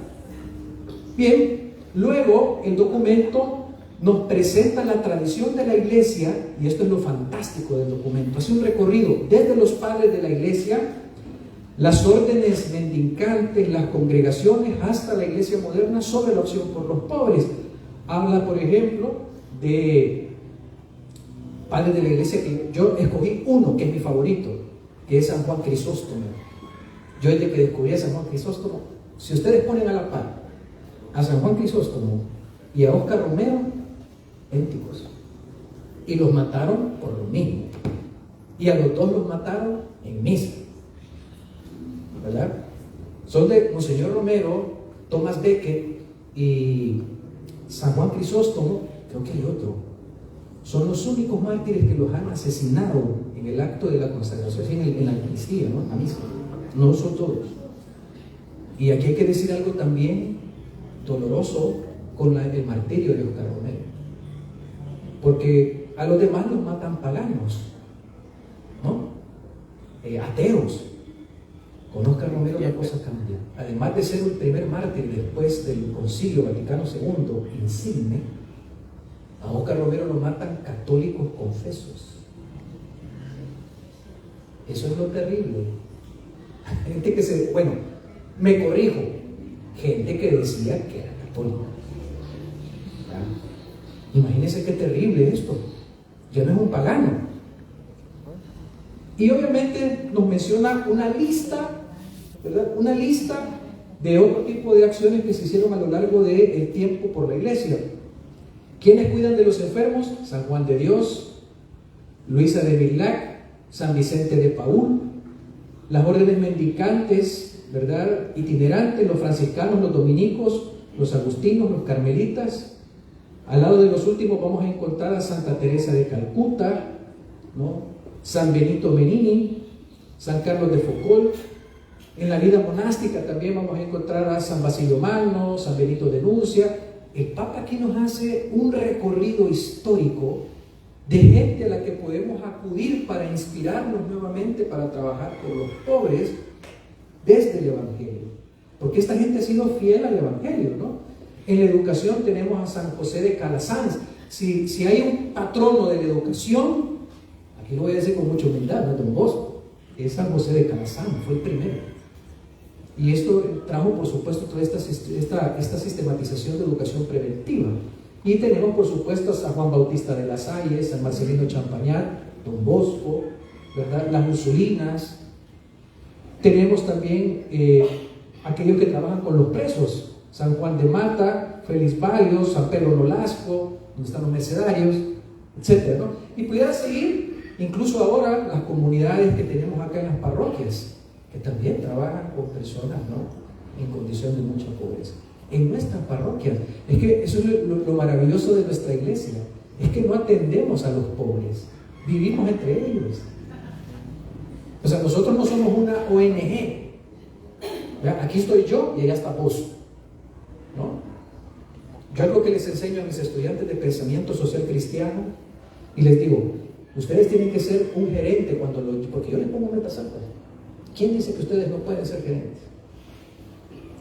Bien, luego el documento nos presenta la tradición de la iglesia, y esto es lo fantástico del documento. Hace un recorrido desde los padres de la iglesia, las órdenes mendicantes, las congregaciones, hasta la iglesia moderna, sobre la opción por los pobres. Habla, por ejemplo, de padres de la iglesia, que yo escogí uno que es mi favorito, que es San Juan Crisóstomo. Yo, desde que descubrí a San Juan Crisóstomo, si ustedes ponen a la par a San Juan Crisóstomo y a Óscar Romero, idénticos, y los mataron por lo mismo, y a los dos los mataron en misa, ¿verdad? Son de Monseñor Romero, Tomás Becket y San Juan Crisóstomo. Creo que hay otro. Son los únicos mártires que los han asesinado en el acto de la consagración, en la Eucaristía, ¿no? A misa. No son todos. Y aquí hay que decir algo también doloroso con el martirio de Óscar Romero, porque a los demás los matan paganos, ¿no? Ateos. Con Óscar Romero la cosa cambia. Además de ser el primer mártir después del Concilio Vaticano II insigne, a Óscar Romero lo matan católicos confesos. Eso es lo terrible. Gente que me corrijo, gente que decía que era católica. Imagínense qué terrible esto. Ya no es un pagano. Y obviamente nos menciona una lista, ¿verdad? Una lista de otro tipo de acciones que se hicieron a lo largo del tiempo por la iglesia. ¿Quiénes cuidan de los enfermos? San Juan de Dios, Luisa de Milac, San Vicente de Paúl, las órdenes mendicantes, ¿verdad? Itinerantes, los franciscanos, los dominicos, los agustinos, los carmelitas. Al lado de los últimos vamos a encontrar a Santa Teresa de Calcuta, ¿no? San Benito Benini, San Carlos de Foucault. En la vida monástica también vamos a encontrar a San Basilio Magno, San Benito de Nurcia. El Papa aquí nos hace un recorrido histórico de gente a la que podemos acudir para inspirarnos nuevamente para trabajar por los pobres desde el Evangelio, porque esta gente ha sido fiel al Evangelio, ¿no? En la educación tenemos a San José de Calasanz. Si hay un patrono de la educación, aquí lo voy a decir con mucha humildad, no Don Bosco, es San José de Calazán, fue el primero. Y esto trajo, por supuesto, toda esta sistematización de educación preventiva. Y tenemos, por supuesto, a San Juan Bautista de la Salle, San Marcelino Champañat, Don Bosco, ¿verdad? Las Ursulinas. Tenemos también aquellos que trabajan con los presos, San Juan de Mata, Félix Barrios, San Pedro Nolasco, donde están los mercedarios, etc., ¿no? Y pudiera seguir, incluso ahora, las comunidades que tenemos acá en las parroquias, que también trabajan con personas, ¿no?, en condición de mucha pobreza. En nuestras parroquias, es que eso es lo maravilloso de nuestra iglesia, es que no atendemos a los pobres, vivimos entre ellos. O sea, nosotros no somos una ONG. ¿Verdad? Aquí estoy yo y allá está vos, ¿no? Yo algo que les enseño a mis estudiantes de pensamiento social cristiano, y les digo, ustedes tienen que ser un gerente porque yo les pongo metas altas. ¿Quién dice que ustedes no pueden ser gerentes?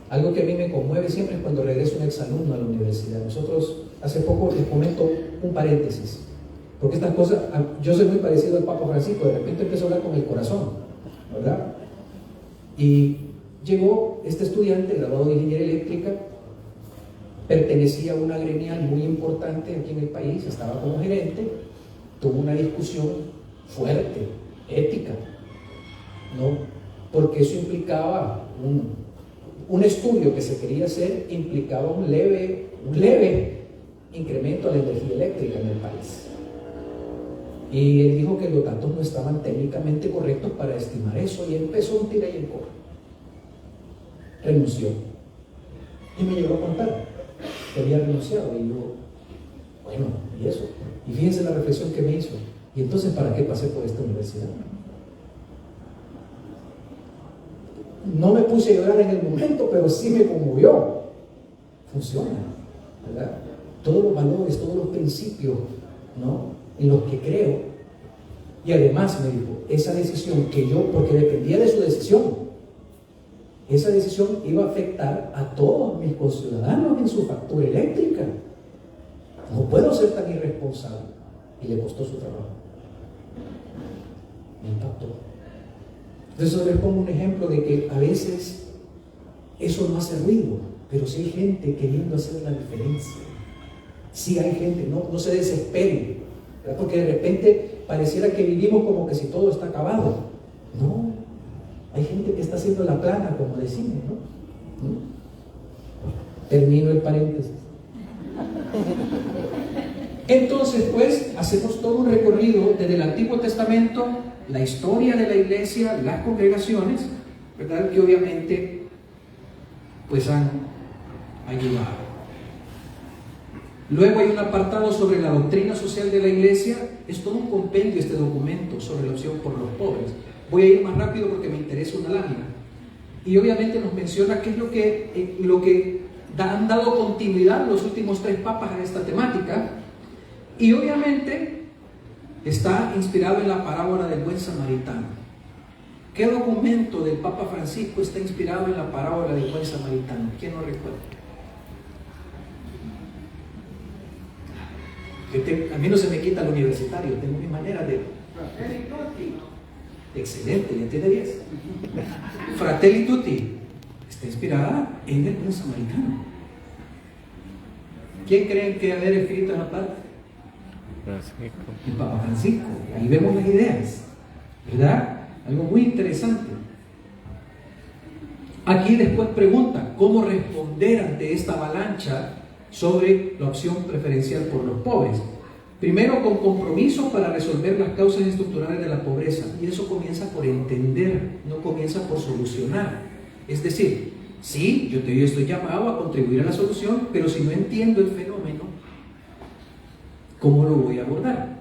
Algo que a mí me conmueve siempre es cuando regresa un exalumno a la universidad. Nosotros, hace poco, les comento un paréntesis, porque estas cosas, yo soy muy parecido al Papa Francisco, de repente empiezo a hablar con el corazón, ¿verdad? Y llegó este estudiante graduado de ingeniería eléctrica, pertenecía a una gremial muy importante aquí en el país, estaba como gerente, tuvo una discusión fuerte, ética, ¿no? Porque eso implicaba un estudio que se quería hacer, implicaba un leve incremento a la energía eléctrica en el país. Y él dijo que los datos no estaban técnicamente correctos para estimar eso, y empezó un tira y encoge. Renunció. Y me llegó a contar que había renunciado. Y yo, bueno, ¿y eso? Y fíjense la reflexión que me hizo. ¿Y entonces para qué pasé por esta universidad? No me puse a llorar en el momento, pero sí me conmovió. Funciona, ¿verdad? Todos los valores, todos los principios, ¿no?, en los que creo. Y además me dijo, esa decisión que yo, porque dependía de su decisión, esa decisión iba a afectar a todos mis conciudadanos en su factura eléctrica. No puedo ser tan irresponsable. Y le costó su trabajo. Me impactó. Entonces les pongo un ejemplo de que a veces eso no hace ruido, pero sí hay gente queriendo hacer la diferencia. Sí hay gente, no se desesperen, ¿verdad? Porque de repente pareciera que vivimos como que si todo está acabado. No, hay gente que está haciendo la plana, como decimos, ¿no? Termino el paréntesis. Entonces, pues, hacemos todo un recorrido desde el Antiguo Testamento, la historia de la iglesia, las congregaciones, ¿verdad?, que obviamente pues han ayudado. Luego hay un apartado sobre la doctrina social de la iglesia. Es todo un compendio este documento sobre la opción por los pobres. Voy a ir más rápido porque me interesa una lámina. Y obviamente nos menciona qué es lo que han dado continuidad los últimos 3 papas a esta temática. Y obviamente está inspirado en la parábola del buen samaritano. ¿Qué documento del Papa Francisco está inspirado en la parábola del buen samaritano? ¿Quién lo recuerda? A mí no se me quita el universitario, tengo mi manera de... Excelente, ya tiene 10. Fratelli Tutti está inspirada en el buen samaritano. ¿Quién creen que haber escrito esa parte? Francisco. El Papa Francisco. Ahí vemos las ideas, ¿verdad? Algo muy interesante. Aquí después pregunta cómo responder ante esta avalancha sobre la opción preferencial por los pobres. Primero, con compromisos para resolver las causas estructurales de la pobreza. Y eso comienza por entender, no comienza por solucionar. Es decir, sí, yo estoy llamado a contribuir a la solución, pero si no entiendo el fenómeno, ¿cómo lo voy a abordar?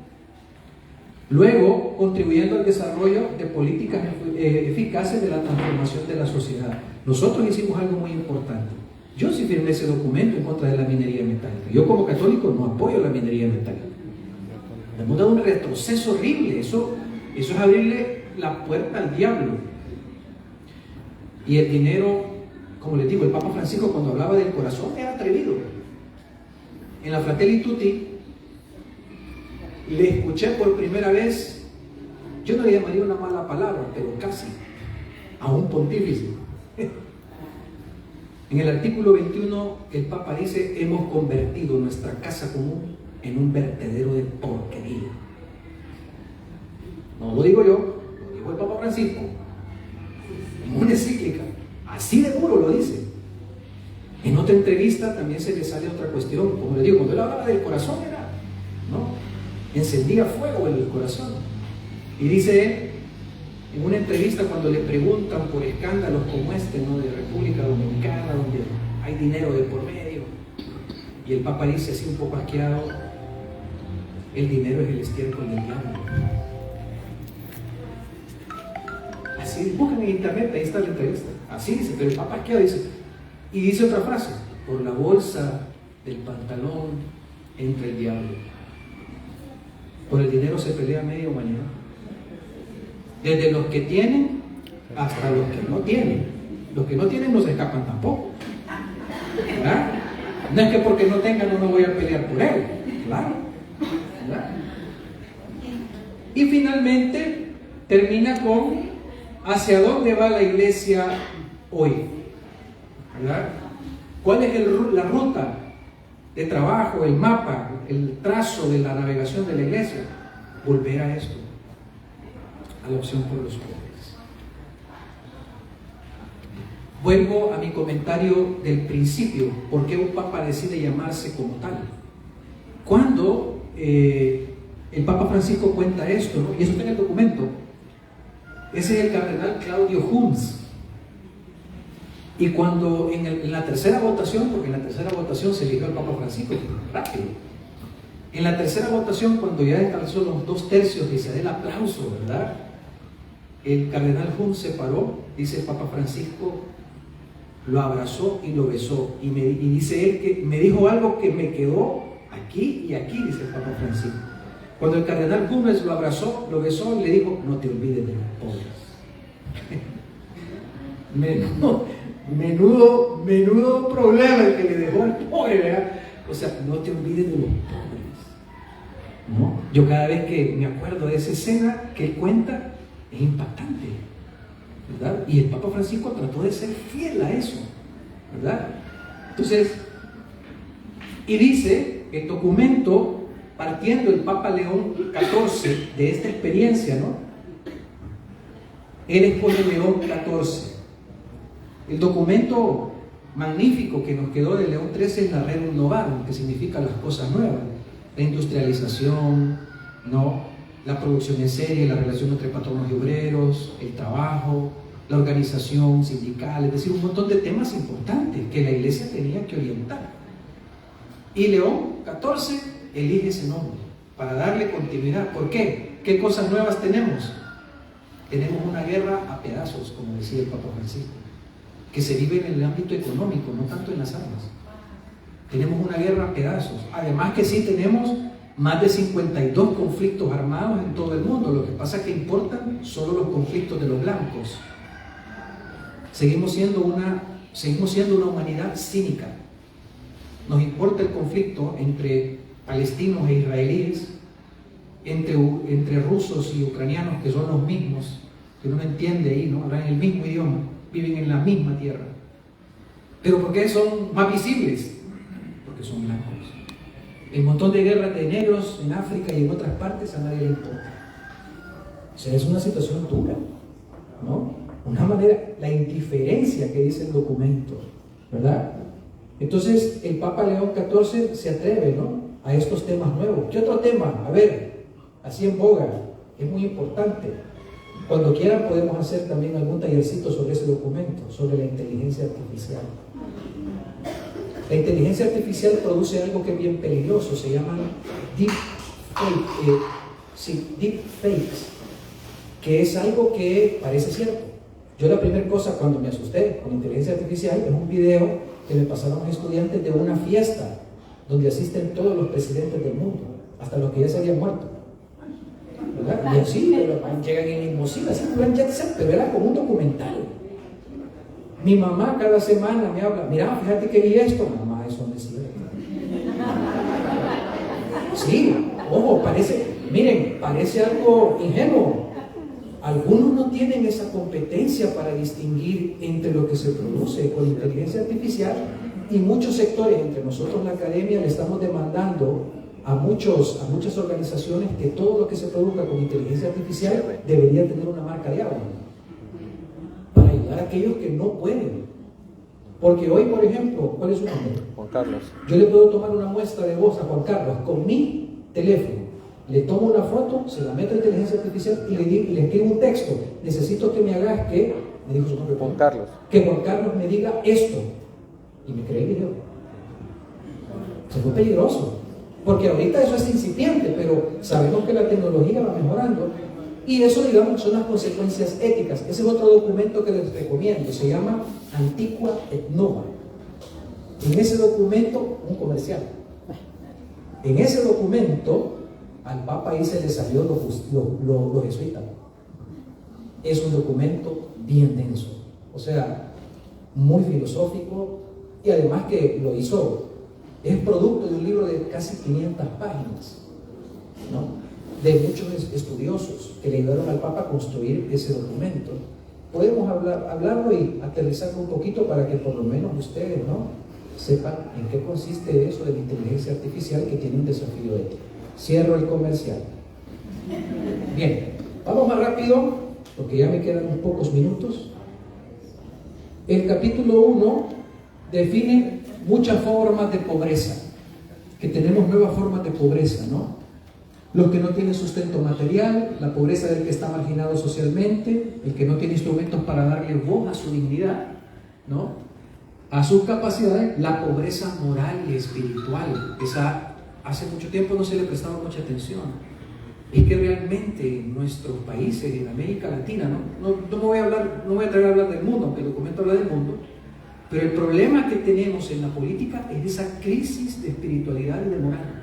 Luego, contribuyendo al desarrollo de políticas eficaces de la transformación de la sociedad. Nosotros hicimos algo muy importante. Yo sí firmé ese documento en contra de la minería metálica. Yo como católico no apoyo la minería metálica. Hemos dado un retroceso horrible. Eso es abrirle la puerta al diablo. Y el dinero, como les digo, el Papa Francisco cuando hablaba del corazón era atrevido. En la Fratelli Tutti le escuché por primera vez yo no le llamaría una mala palabra, pero casi, a un pontífice. En el artículo 21, el Papa dice: hemos convertido nuestra casa común en un vertedero de porquería. No lo digo yo, lo dijo el Papa Francisco, en una encíclica, así de duro lo dice. En otra entrevista también se le sale otra cuestión, como le digo, cuando él hablaba del corazón era, ¿no? Encendía fuego en el corazón. Y dice él, en una entrevista, cuando le preguntan por escándalos como este, ¿no?, de República Dominicana, donde hay dinero de por medio, y el Papa dice así un poco asqueado: el dinero es el estiércol del diablo. Así, busquen en internet, ahí está la entrevista. Así dice, pero el Papa asqueado dice, y dice otra frase: por la bolsa del pantalón entra el diablo. Por el dinero se pelea media humanidad. Desde los que tienen hasta los que no tienen. Los que no tienen no se escapan tampoco, ¿verdad? No es que porque no tengan no me voy a pelear por él, claro, ¿verdad? Y finalmente termina con: ¿hacia dónde va la iglesia hoy? ¿Verdad? ¿Cuál es la ruta de trabajo, el mapa, el trazo de la navegación de la iglesia? Volver a esto, a la opción por los pobres. Vuelvo a mi comentario del principio: ¿por qué un papa decide llamarse como tal? Cuando el Papa Francisco cuenta esto, ¿no?, y eso está en el documento, ese es el cardenal Claudio Hummes. Y cuando en la tercera votación, porque en la tercera votación se eligió al Papa Francisco rápido, en la tercera votación, cuando ya alcanzó los 2/3 y se da el aplauso, ¿verdad?, el cardenal Hummes se paró, dice el Papa Francisco, lo abrazó y lo besó, y dice él que me dijo algo que me quedó aquí y aquí, dice el Papa Francisco. Cuando el cardenal Hummes lo abrazó, lo besó y le dijo: no te olvides de los pobres. Menudo problema el que le dejó al pobre, ¿verdad? O sea, no te olvides de los pobres, ¿no? Yo cada vez que me acuerdo de esa escena que él cuenta, es impactante, ¿verdad? Y el Papa Francisco trató de ser fiel a eso, ¿verdad? Entonces, y dice el documento, partiendo el Papa León XIV de esta experiencia, ¿no?, él expone León XIV. El documento magnífico que nos quedó de León XIII es la Rerum Novarum, que significa las cosas nuevas: la industrialización, ¿no?, la producción en serie, la relación entre patronos y obreros, el trabajo, la organización sindical, es decir, un montón de temas importantes que la iglesia tenía que orientar. Y León XIV elige ese nombre para darle continuidad. ¿Por qué? ¿Qué cosas nuevas tenemos? Tenemos una guerra a pedazos, como decía el Papa Francisco, que se vive en el ámbito económico, no tanto en las armas. Tenemos una guerra a pedazos. Además que sí tenemos más de 52 conflictos armados en todo el mundo. Lo que pasa es que importan solo los conflictos de los blancos. Seguimos siendo una humanidad cínica. Nos importa el conflicto entre palestinos e israelíes, entre rusos y ucranianos, que son los mismos, que uno entiende ahí, ¿no?, hablan el mismo idioma, viven en la misma tierra. ¿Pero por qué son más visibles? Porque son blancos. El montón de guerras de negros en África y en otras partes a nadie le importa. O sea, es una situación dura, ¿no? Una manera, la indiferencia que dice el documento, ¿verdad? Entonces el Papa León XIV se atreve, ¿no?, a estos temas nuevos. ¿Qué otro tema? A ver, así en boga, es muy importante. Cuando quieran podemos hacer también algún tallercito sobre ese documento, sobre la inteligencia artificial. La inteligencia artificial produce algo que es bien peligroso, se llaman deepfakes, que es algo que parece cierto. Yo la primera cosa cuando me asusté con inteligencia artificial es un video que me pasaron los estudiantes de una fiesta donde asisten todos los presidentes del mundo, hasta los que ya se habían muerto, ¿verdad? Y así llegan en limusina, así plan jet set, pero era como un documental. Mi mamá cada semana me habla: mira, fíjate que vi esto. Mamá, eso no es cierto. Sí, ojo, parece algo ingenuo, Algunos no tienen esa competencia para distinguir entre lo que se produce con inteligencia artificial, y muchos sectores, entre nosotros la academia, le estamos demandando a muchas organizaciones que todo lo que se produzca con inteligencia artificial debería tener una marca de agua para ayudar a aquellos que no pueden. Porque hoy, por ejemplo, ¿cuál es su nombre? Juan Carlos. Yo le puedo tomar una muestra de voz a Juan Carlos con mi teléfono, le tomo una foto, se la meto a inteligencia artificial y le escribo un texto. Necesito que me hagas que, me dijo su nombre, Juan Carlos. que Juan Carlos me diga esto. Y me cree el video. Eso fue peligroso. Porque ahorita eso es incipiente, pero sabemos que la tecnología va mejorando. Y eso, digamos, son las consecuencias éticas. Ese es otro documento que les recomiendo. Se llama Antiqua et Nova. En ese documento, un comercial. En ese documento, al Papa ahí se le salió los jesuitas. Es un documento bien denso. O sea, muy filosófico, y además que lo hizo, es producto de un libro de casi 500 páginas, ¿no?, de muchos estudiosos que le ayudaron al Papa a construir ese documento. Podemos hablarlo y aterrizarlo un poquito para que por lo menos ustedes, ¿no?, sepan en qué consiste eso de la inteligencia artificial, que tiene un desafío ético. Cierro el comercial. Bien, vamos más rápido porque ya me quedan unos pocos minutos. El capítulo 1 define muchas formas de pobreza, que tenemos nuevas formas de pobreza, ¿no? Los que no tienen sustento material, la pobreza del que está marginado socialmente, el que no tiene instrumentos para darle voz a su dignidad, ¿no?, a sus capacidades, la pobreza moral y espiritual. Esa hace mucho tiempo no se le prestaba mucha atención. Es que realmente en nuestros países, en América Latina, no me voy a traer a hablar del mundo, aunque el documento habla del mundo, pero el problema que tenemos en la política es esa crisis de espiritualidad y de moral.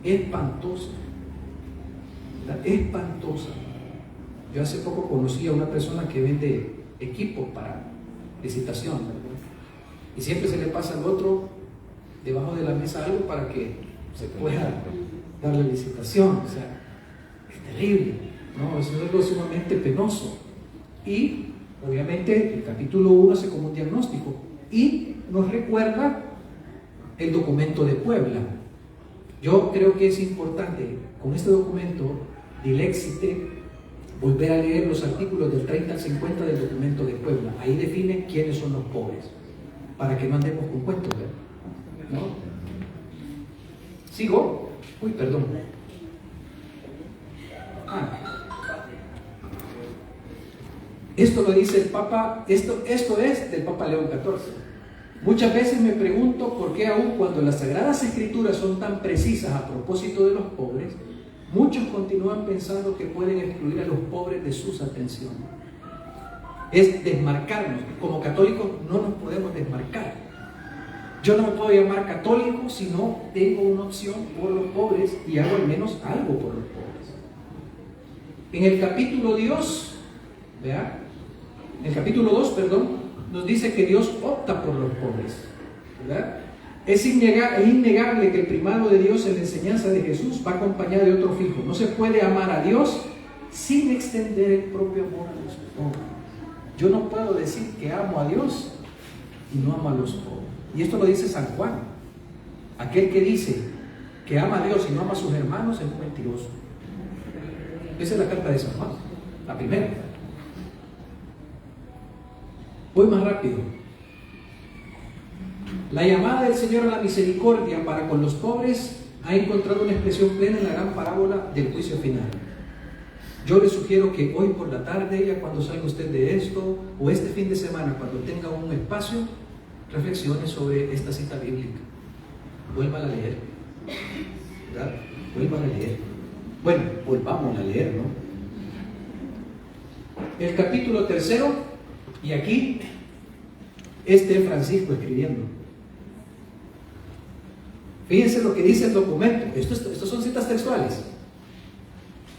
Espantosa, ¿verdad? Espantosa. Yo hace poco conocí a una persona que vende equipos para licitación, ¿verdad? Y siempre se le pasa al otro debajo de la mesa algo para que se pueda dar la licitación. O sea, es terrible, ¿no? Eso es algo sumamente penoso. Y obviamente el capítulo 1 hace como un diagnóstico y nos recuerda el documento de Puebla. Yo creo que es importante con este documento Dilexite volver a leer los artículos del 30 al 50 del documento de Puebla. Ahí define quiénes son los pobres, para que no andemos con cuentos, ¿no? ¿Sigo? Uy, perdón. Esto lo dice el Papa, esto es del Papa León XIV. Muchas veces me pregunto por qué aún cuando las Sagradas Escrituras son tan precisas a propósito de los pobres, muchos continúan pensando que pueden excluir a los pobres de sus atenciones. Es desmarcarnos. Como católicos no nos podemos desmarcar. Yo no me puedo llamar católico si no tengo una opción por los pobres y hago al menos algo por los pobres. En el capítulo 2, nos dice que Dios opta por los pobres, ¿verdad? Es innegable que el primado de Dios en la enseñanza de Jesús va acompañado de otro fijo. No se puede amar a Dios sin extender el propio amor a los pobres. Yo no puedo decir que amo a Dios y no amo a los pobres. Y esto lo dice San Juan. Aquel que dice que ama a Dios y no ama a sus hermanos es un mentiroso. Esa es la carta de San Juan, la primera. Voy más rápido. La llamada del Señor a la misericordia para con los pobres ha encontrado una expresión plena en la gran parábola del juicio final. Yo le sugiero que hoy por la tarde, ya cuando salga usted de esto, o este fin de semana, cuando tenga un espacio, reflexione sobre esta cita bíblica. Vuelvan a leer, ¿verdad? Vuelvan a leer. Bueno, volvamos a leer, ¿no? El capítulo 3, y aquí Francisco escribiendo. Fíjense lo que dice el documento. Estos son citas textuales.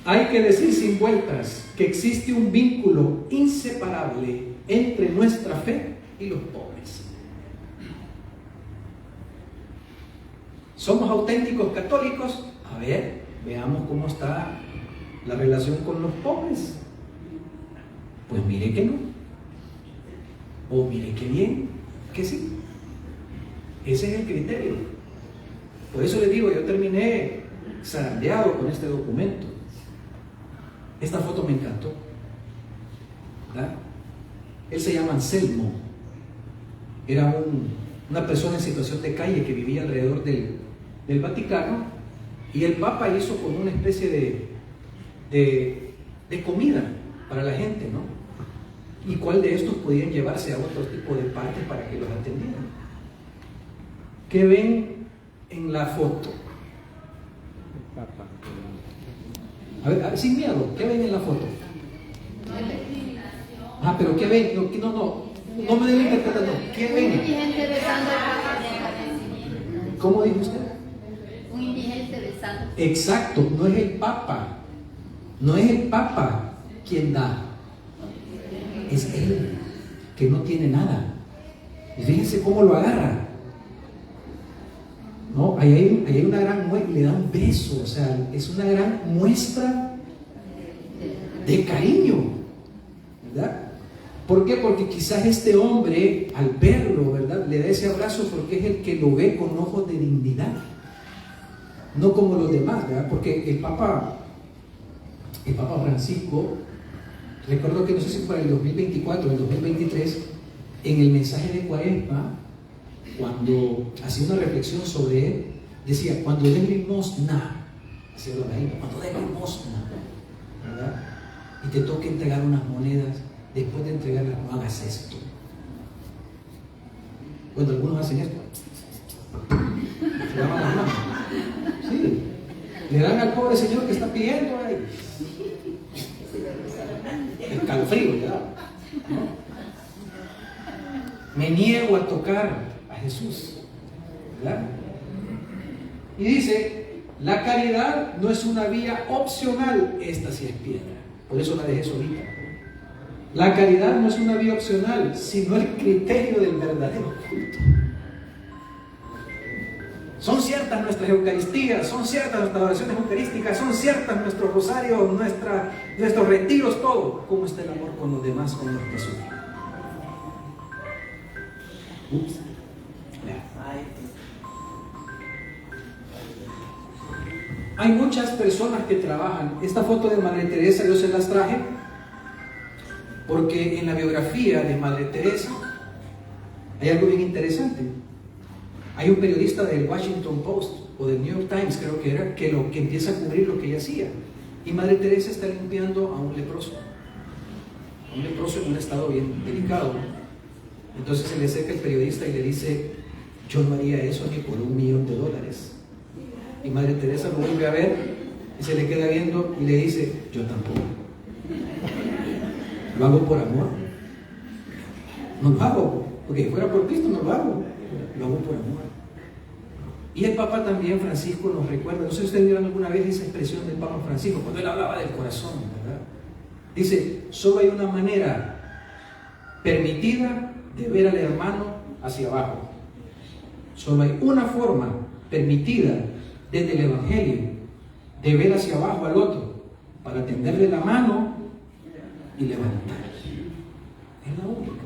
Hay que decir sin vueltas que existe un vínculo inseparable entre nuestra fe y los pobres. ¿Somos auténticos católicos? A ver, veamos cómo está la relación con los pobres? Pues mire que no. O mire que bien, que sí. Ese es el criterio. Por eso les digo, yo terminé zarandeado con este documento. Esta foto me encantó, ¿verdad? Él se llama Anselmo. Era una persona en situación de calle que vivía alrededor del Vaticano, y el Papa hizo como una especie de comida para la gente, ¿no? ¿Y cuál de estos podían llevarse a otro tipo de partes para que los atendieran? ¿Qué ven en la foto? A ver, sin miedo, ¿qué ven en la foto? Ah, pero ¿qué ven? No me deben interpretar, no. ¿Qué ven? Un indigente besando el Papa de agradecimiento. ¿Cómo dijo usted? Un indigente besando. Exacto, no es el Papa. No es el Papa quien da. Es él, que no tiene nada. Y fíjense cómo lo agarra. ¿No? Ahí hay una gran muestra, le da un beso, o sea, es una gran muestra de cariño, ¿verdad? ¿Por qué? Porque quizás este hombre, al verlo, ¿verdad?, le da ese abrazo porque es el que lo ve con ojos de dignidad, no como los demás, ¿verdad? Porque el Papa Francisco, recuerdo que no sé si para el 2024 o el 2023, en el mensaje de Cuaresma, cuando hacía una reflexión sobre él, decía: cuando des limosna, hacía lo ahí, cuando des limosna, ¿verdad?, y te toque entregar unas monedas, después de entregarlas no hagas esto. Cuando algunos hacen esto, se lavan las manos. Sí, le dan al pobre señor que está pidiendo ahí escalofrío, ¿verdad? ¿No? Me niego a tocar a Jesús, ¿verdad? Y dice: la caridad no es una vía opcional, esta sí es piedra, por eso la dejé solita. La caridad no es una vía opcional, sino el criterio del verdadero culto. Son ciertas nuestras eucaristías, son ciertas nuestras oraciones eucarísticas, son ciertas nuestros rosarios, nuestros retiros, todo. ¿Cómo está el amor con los demás, con los que sufren? Ups. Hay muchas personas que trabajan. Esta foto de Madre Teresa yo se las traje porque en la biografía de Madre Teresa hay algo bien interesante. Hay un periodista del Washington Post o del New York Times, creo que era, que empieza a cubrir lo que ella hacía. Y Madre Teresa está limpiando a un leproso en un estado bien delicado. Entonces se le acerca el periodista y le dice: yo no haría eso ni por $1 millón. Y Madre Teresa lo vuelve a ver y se le queda viendo y le dice: yo tampoco. Lo hago por amor. No lo hago porque fuera por Cristo, no lo hago. Lo hago por amor. Y el Papa también, Francisco, nos recuerda, no sé si ustedes vieron alguna vez esa expresión del Papa Francisco cuando él hablaba del corazón, ¿verdad? Dice: solo hay una manera permitida de ver al hermano hacia abajo. Solo hay una forma permitida desde el Evangelio de ver hacia abajo al otro para tenderle la mano y levantar. Es la única,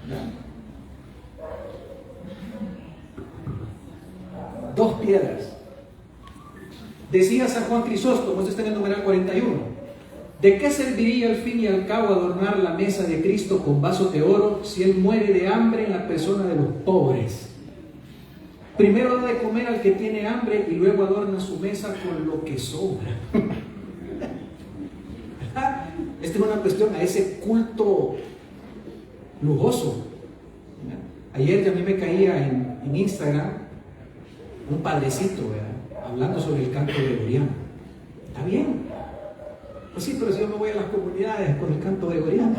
¿verdad? 2 piedras. Decía San Juan Crisóstomo, esto está en el numeral 41: ¿de qué serviría al fin y al cabo adornar la mesa de Cristo con vasos de oro si Él muere de hambre en la persona de los pobres? Primero da de comer al que tiene hambre y luego adorna su mesa con lo que sobra. ¿Verdad? Esta es una cuestión a ese culto lujoso. Ayer a mí me caía en Instagram un padrecito, ¿verdad?, hablando sobre el canto gregoriano. Está bien. Pues sí, pero si yo me voy a las comunidades con el canto gregoriano,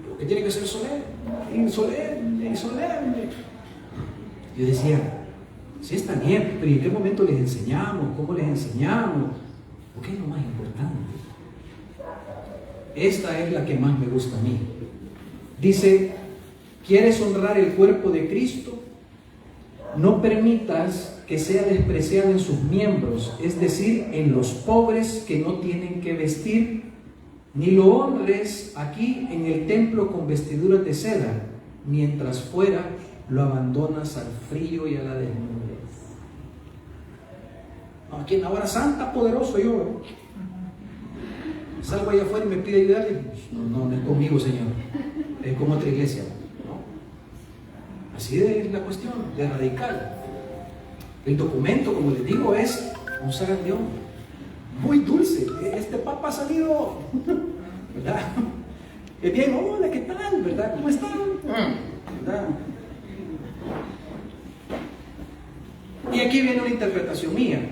lo que tiene que ser solemne, solemne. Yo decía: sí, está bien, pero ¿en qué momento les enseñamos? ¿Cómo les enseñamos? Porque es lo más importante. Esta es la que más me gusta a mí. Dice: ¿quieres honrar el cuerpo de Cristo? No permitas que que sea despreciado en sus miembros, es decir, en los pobres que no tienen que vestir, ni lo honres aquí en el templo con vestiduras de seda, mientras fuera lo abandonas al frío y a la desnudez. Aquí en la hora santa, poderoso yo, salgo allá afuera y me pide ayudarle. No es conmigo, Señor, es como otra iglesia, ¿no? Así es la cuestión, de radical. El documento, como les digo, es un sagrario muy dulce. Este papa ha salido, ¿verdad? Es bien, hola, ¿qué tal? ¿Verdad? ¿Cómo están? ¿Verdad? Y aquí viene una interpretación mía.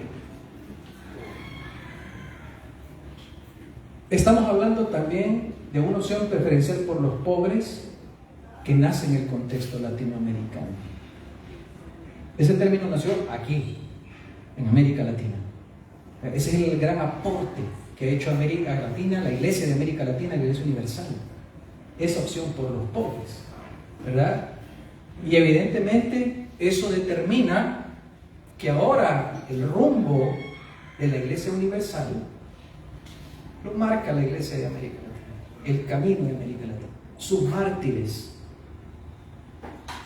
Estamos hablando también de una opción preferencial por los pobres que nace en el contexto latinoamericano. Ese término nació aquí, en América Latina. Ese es el gran aporte que ha hecho América Latina, la Iglesia de América Latina, la Iglesia Universal. Esa opción por los pobres, ¿verdad? Y evidentemente eso determina que ahora el rumbo de la Iglesia Universal lo marca la Iglesia de América Latina, el camino de América Latina. Sus mártires,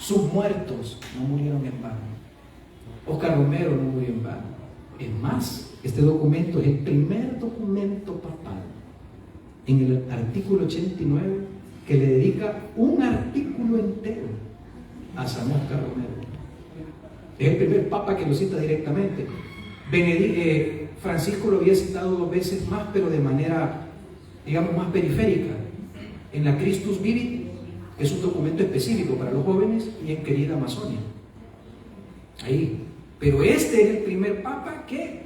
sus muertos no murieron en vano. Oscar Romero no murió en vano. Es más, este documento es el primer documento papal en el artículo 89 que le dedica un artículo entero a San Oscar Romero. Es el primer papa que lo cita directamente. Francisco lo había citado 2 veces más, pero de manera, digamos, más periférica. En la Christus Vivit, que es un documento específico para los jóvenes, y en Querida Amazonia. Ahí. Pero este es el primer papa que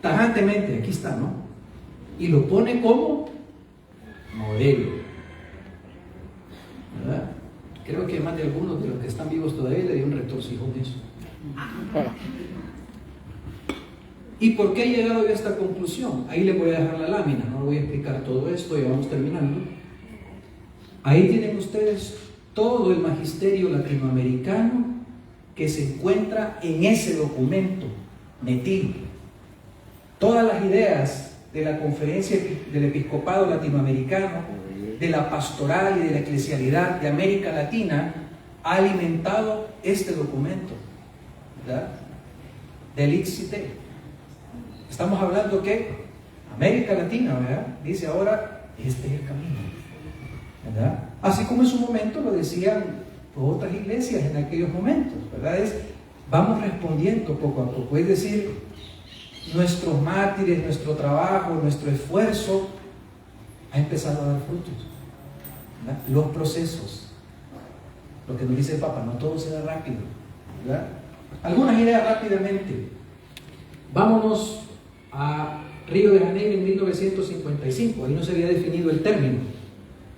tajantemente, aquí está, ¿no? Y lo pone como modelo, ¿verdad? Creo que más de algunos de los que están vivos todavía le dio un retorcijón eso. ¿Y por qué he llegado a esta conclusión? Ahí le voy a dejar la lámina, no voy a explicar todo esto, ya vamos terminando. Ahí tienen ustedes todo el magisterio latinoamericano que se encuentra en ese documento metido. Todas las ideas de la conferencia del episcopado latinoamericano, de la pastoral y de la eclesialidad de América Latina, ha alimentado este documento, ¿verdad? Del ICCITE. Estamos hablando que América Latina, ¿verdad? Dice ahora, este es el camino, ¿verdad? Así como en su momento lo decían otras iglesias en aquellos momentos, ¿verdad? Vamos respondiendo poco a poco, es decir, nuestros mártires, nuestro trabajo, nuestro esfuerzo ha empezado a dar frutos, ¿verdad? Los procesos, lo que nos dice el Papa, no todo se da rápido, ¿verdad? Algunas ideas rápidamente. Vámonos a Río de Janeiro en 1955, ahí no se había definido el término.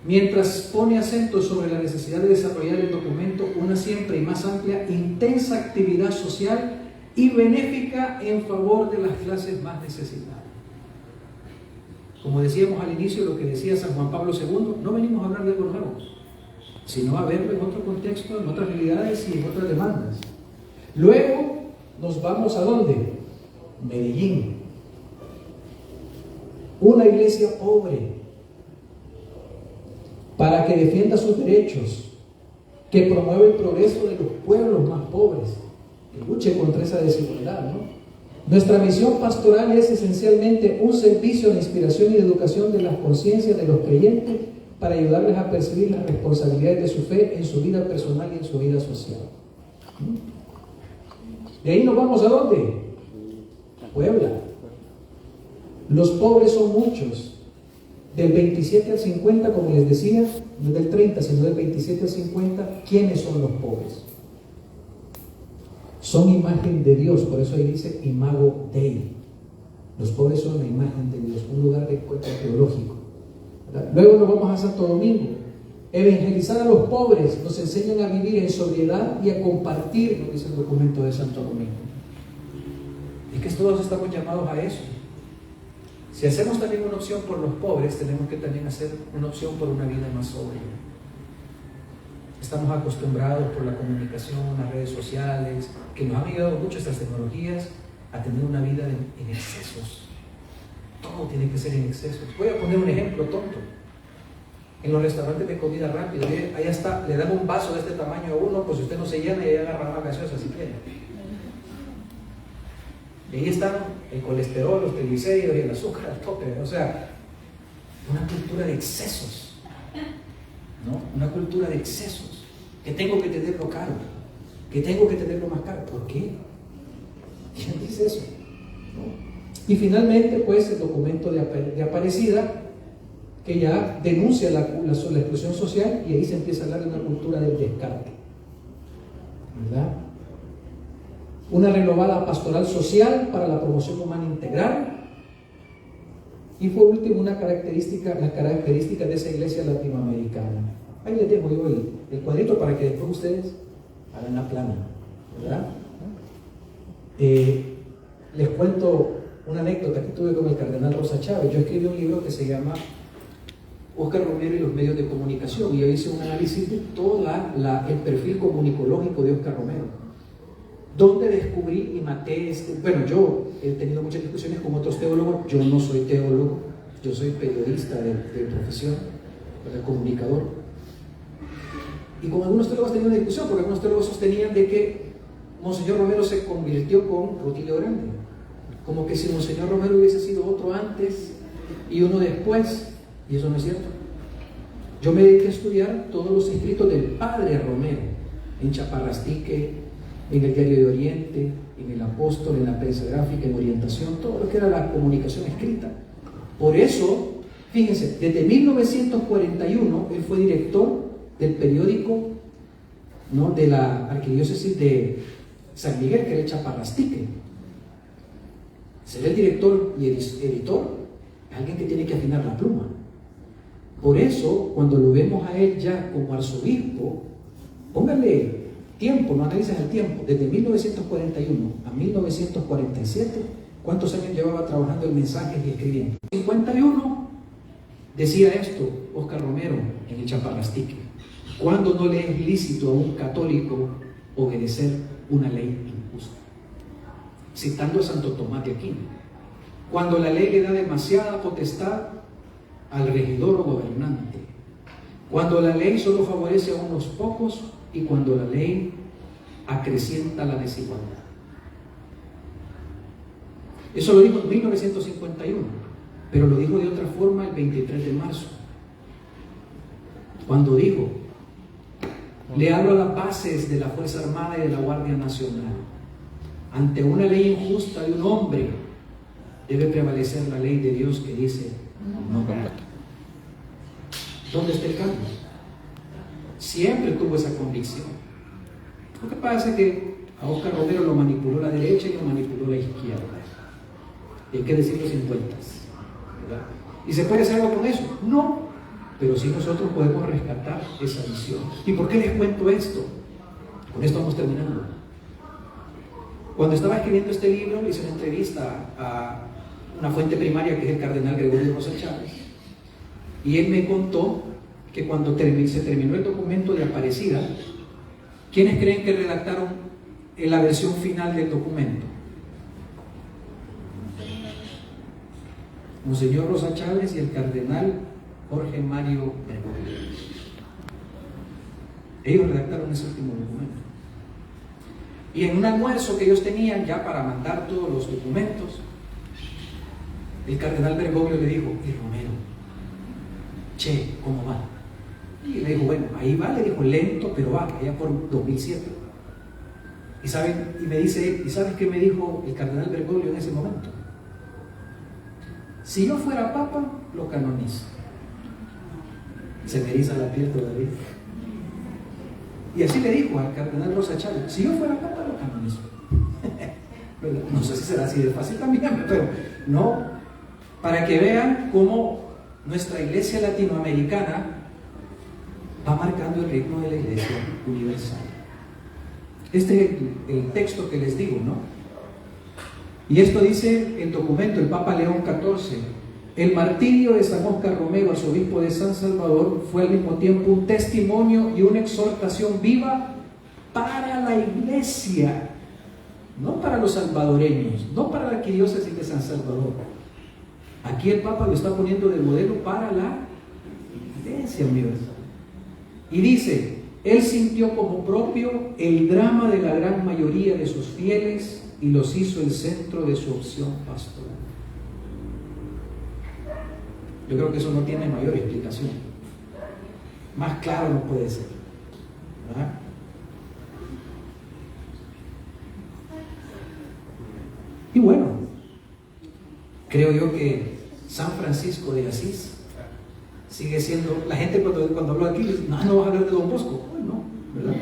Mientras pone acento sobre la necesidad de desarrollar el documento una siempre y más amplia, intensa actividad social y benéfica en favor de las clases más necesitadas. Como decíamos al inicio, lo que decía San Juan Pablo II, no venimos a hablar de algo nuevo, sino a verlo en otro contexto, en otras realidades y en otras demandas. Luego nos vamos a ¿dónde? Medellín. Una iglesia pobre, para que defienda sus derechos, que promueva el progreso de los pueblos más pobres, que luche contra esa desigualdad, ¿no? Nuestra misión pastoral es esencialmente un servicio de inspiración y de educación de las conciencias de los creyentes para ayudarles a percibir las responsabilidades de su fe en su vida personal y en su vida social. De ahí nos vamos ¿a dónde? A Puebla. Los pobres son muchos. Del 27 al 50, como les decía, no del 30, sino del 27 al 50, ¿quiénes son los pobres? Son imagen de Dios, por eso ahí dice Imago Dei. Los pobres son la imagen de Dios, un lugar de encuentro teológico, ¿verdad? Luego nos vamos a Santo Domingo. Evangelizar a los pobres, nos enseñan a vivir en sobriedad y a compartir, lo que dice el documento de Santo Domingo. Es que todos estamos llamados a eso. Si hacemos también una opción por los pobres, tenemos que también hacer una opción por una vida más sobria. estamos acostumbrados por la comunicación, las redes sociales, que nos han ayudado mucho estas tecnologías a tener una vida en excesos. Todo tiene que ser en excesos. Voy a poner un ejemplo tonto. En los restaurantes de comida rápida, ahí está, le dan un vaso de este tamaño a uno, pues si usted no se llena, y ahí agarra más gaseosa si quiere. Y ahí están el colesterol, los triglicéridos y el azúcar al tope. O sea, una cultura de excesos, ¿no? Una cultura de excesos. Que tengo que tenerlo caro, que tengo que tenerlo más caro. ¿Por qué? ¿Quién dice eso? ¿No? Y finalmente, pues, el documento de Aparecida, que ya denuncia la exclusión social, y ahí se empieza a hablar de una cultura del descarte, ¿verdad? Una renovada pastoral social para la promoción humana integral, y por último las características de esa iglesia latinoamericana. Ahí les dejo yo el cuadrito para que después ustedes hagan la plana, ¿verdad? Les cuento una anécdota que tuve con el cardenal Rosa Chávez. Yo escribí un libro que se llama Óscar Romero y los medios de comunicación, y yo hice un análisis de todo el perfil comunicológico de Óscar Romero, donde descubrí y maté bueno, yo he tenido muchas discusiones con otros teólogos. Yo no soy teólogo, yo soy periodista de profesión, comunicador, y con algunos teólogos tenía una discusión, porque algunos teólogos sostenían de que Monseñor Romero se convirtió con Rutilio Grande, como que si Monseñor Romero hubiese sido otro antes y uno después, y eso no es cierto. Yo me dediqué a estudiar todos los escritos del padre Romero, en Chaparrastique, en el Diario de Oriente, en el Apóstol, en la prensa gráfica, en Orientación, todo lo que era la comunicación escrita. Por eso, fíjense, desde 1941 él fue director del periódico, ¿no?, de la arquidiócesis de San Miguel, que era el Chaparrastique. Ser el director y editor es alguien que tiene que afinar la pluma. Por eso, cuando lo vemos a él ya como arzobispo, póngale tiempo, no analices el tiempo, desde 1941 a 1947, ¿cuántos años llevaba trabajando en mensajes y escribiendo? En 51 decía esto Óscar Romero en el Chaparrastique: ¿cuándo no le es lícito a un católico obedecer una ley injusta? Citando a Santo Tomás de Aquino: cuando la ley le da demasiada potestad al regidor o gobernante, cuando la ley solo favorece a unos pocos y cuando la ley acrecienta la desigualdad. Eso lo dijo en 1951, pero lo dijo de otra forma el 23 de marzo, cuando dijo: le hablo a las bases de la Fuerza Armada y de la Guardia Nacional. Ante una ley injusta de un hombre debe prevalecer la ley de Dios que dice no matar. ¿Dónde está el cambio? Siempre tuvo esa convicción. Lo que pasa es que a Óscar Romero lo manipuló la derecha y lo manipuló la izquierda. Y hay que decirlo sin vueltas, ¿verdad? ¿Y se puede hacer algo con eso? No, pero sí nosotros podemos rescatar esa visión. ¿Y por qué les cuento esto? Con esto vamos terminando. Cuando estaba escribiendo este libro, le hice una entrevista a una fuente primaria que es el cardenal Gregorio Rosa Chávez, y él me contó que cuando se terminó el documento de Aparecida, ¿quiénes creen que redactaron la versión final del documento? Monseñor Rosa Chávez y el cardenal Jorge Mario Bergoglio. Ellos redactaron ese último documento. Y en un almuerzo que ellos tenían ya para mandar todos los documentos, el cardenal Bergoglio le dijo: y Romero, che, ¿cómo va? Y le dijo: bueno, ahí va, le dijo, lento, pero va, allá por 2007. Y me dice: ¿y sabes qué me dijo el cardenal Bergoglio en ese momento? Si yo fuera papa, lo canonizo. Se me eriza la piel todavía. Y así le dijo al cardenal Rosa Chávez: si yo fuera papa, lo canonizo. No sé si será así de fácil también, pero no, para que vean cómo nuestra iglesia latinoamericana va marcando el ritmo de la iglesia universal. Este es el texto que les digo, ¿no? Y esto dice el documento, el Papa León XIV El martirio de San Óscar Romero, arzobispo de San Salvador, fue al mismo tiempo un testimonio y una exhortación viva para la iglesia, no para los salvadoreños, no para la arquidiócesis de San Salvador. Aquí el Papa lo está poniendo de modelo para la iglesia universal. Y dice, él sintió como propio el drama de la gran mayoría de sus fieles y los hizo el centro de su opción pastoral. Yo creo que eso no tiene mayor explicación. Más claro no puede ser, ¿verdad? Y bueno, creo yo que San Francisco de Asís sigue siendo, la gente cuando hablo aquí dice, no vas a hablar de Don Bosco. Bueno, ¿verdad?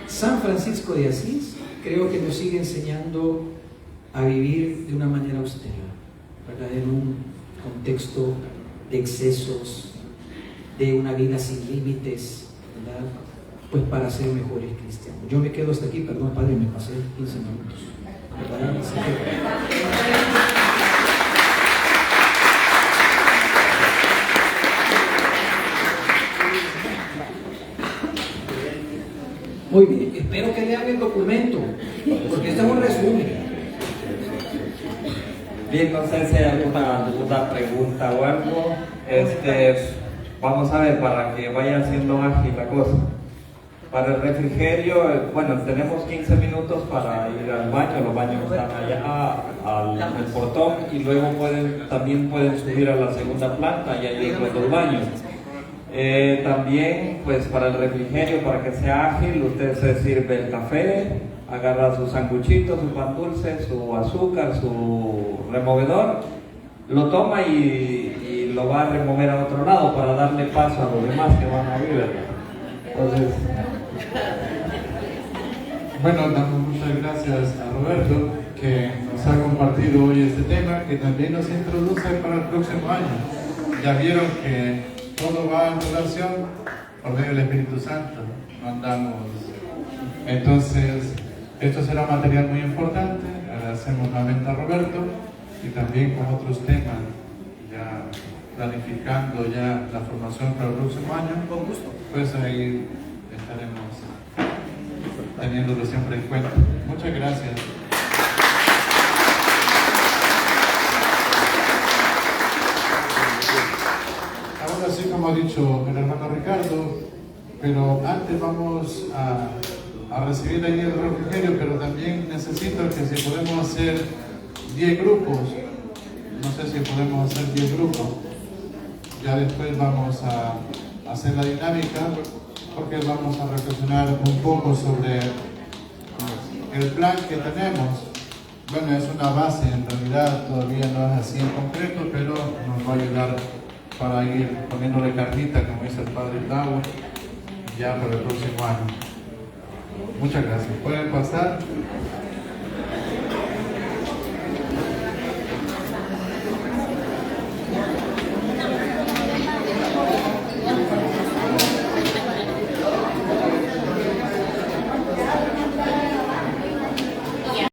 San Francisco de Asís creo que nos sigue enseñando a vivir de una manera austera, ¿verdad? En un contexto de excesos, de una vida sin límites, ¿verdad? Pues para ser mejores cristianos. Yo me quedo hasta aquí, perdón padre, me pasé 15 minutos, ¿verdad? Así que... Muy bien, espero que lean el documento, porque este es un resumen. Bien, no sé si hay alguna pregunta o algo. Vamos a ver, para que vaya siendo ágil la cosa. Para el refrigerio, bueno, tenemos 15 minutos para ir al baño. Los baños están allá al portón y luego también pueden subir a la segunda planta y ahí hay los baños. También, pues para el refrigerio, para que sea ágil, usted se sirve el café, agarra sus sanguchitos, su pan dulce, su azúcar, su removedor, lo toma y lo va a remover a otro lado para darle paso a los demás que van a vivir. Entonces, bueno, damos muchas gracias a Roberto que nos ha compartido hoy este tema, que también nos introduce para el próximo año. Ya vieron que todo va en relación por medio del Espíritu Santo, no andamos. Entonces, esto será material muy importante. Agradecemos nuevamente a Roberto y también con otros temas, ya planificando ya la formación para el próximo año. Con gusto. Pues ahí estaremos teniéndolo siempre en cuenta. Muchas gracias. Ahora sí, como ha dicho el hermano Ricardo, pero antes vamos a recibir ahí el refrigerio, pero también necesito que si podemos hacer 10 grupos, no sé si podemos hacer 10 grupos, ya después vamos a hacer la dinámica, porque vamos a reflexionar un poco sobre el plan que tenemos. Bueno, es una base, en realidad todavía no es así en concreto, pero nos va a ayudar para ir poniéndole carnita, como dice el padre Tau, ya para el próximo año. Muchas gracias. Pueden pasar.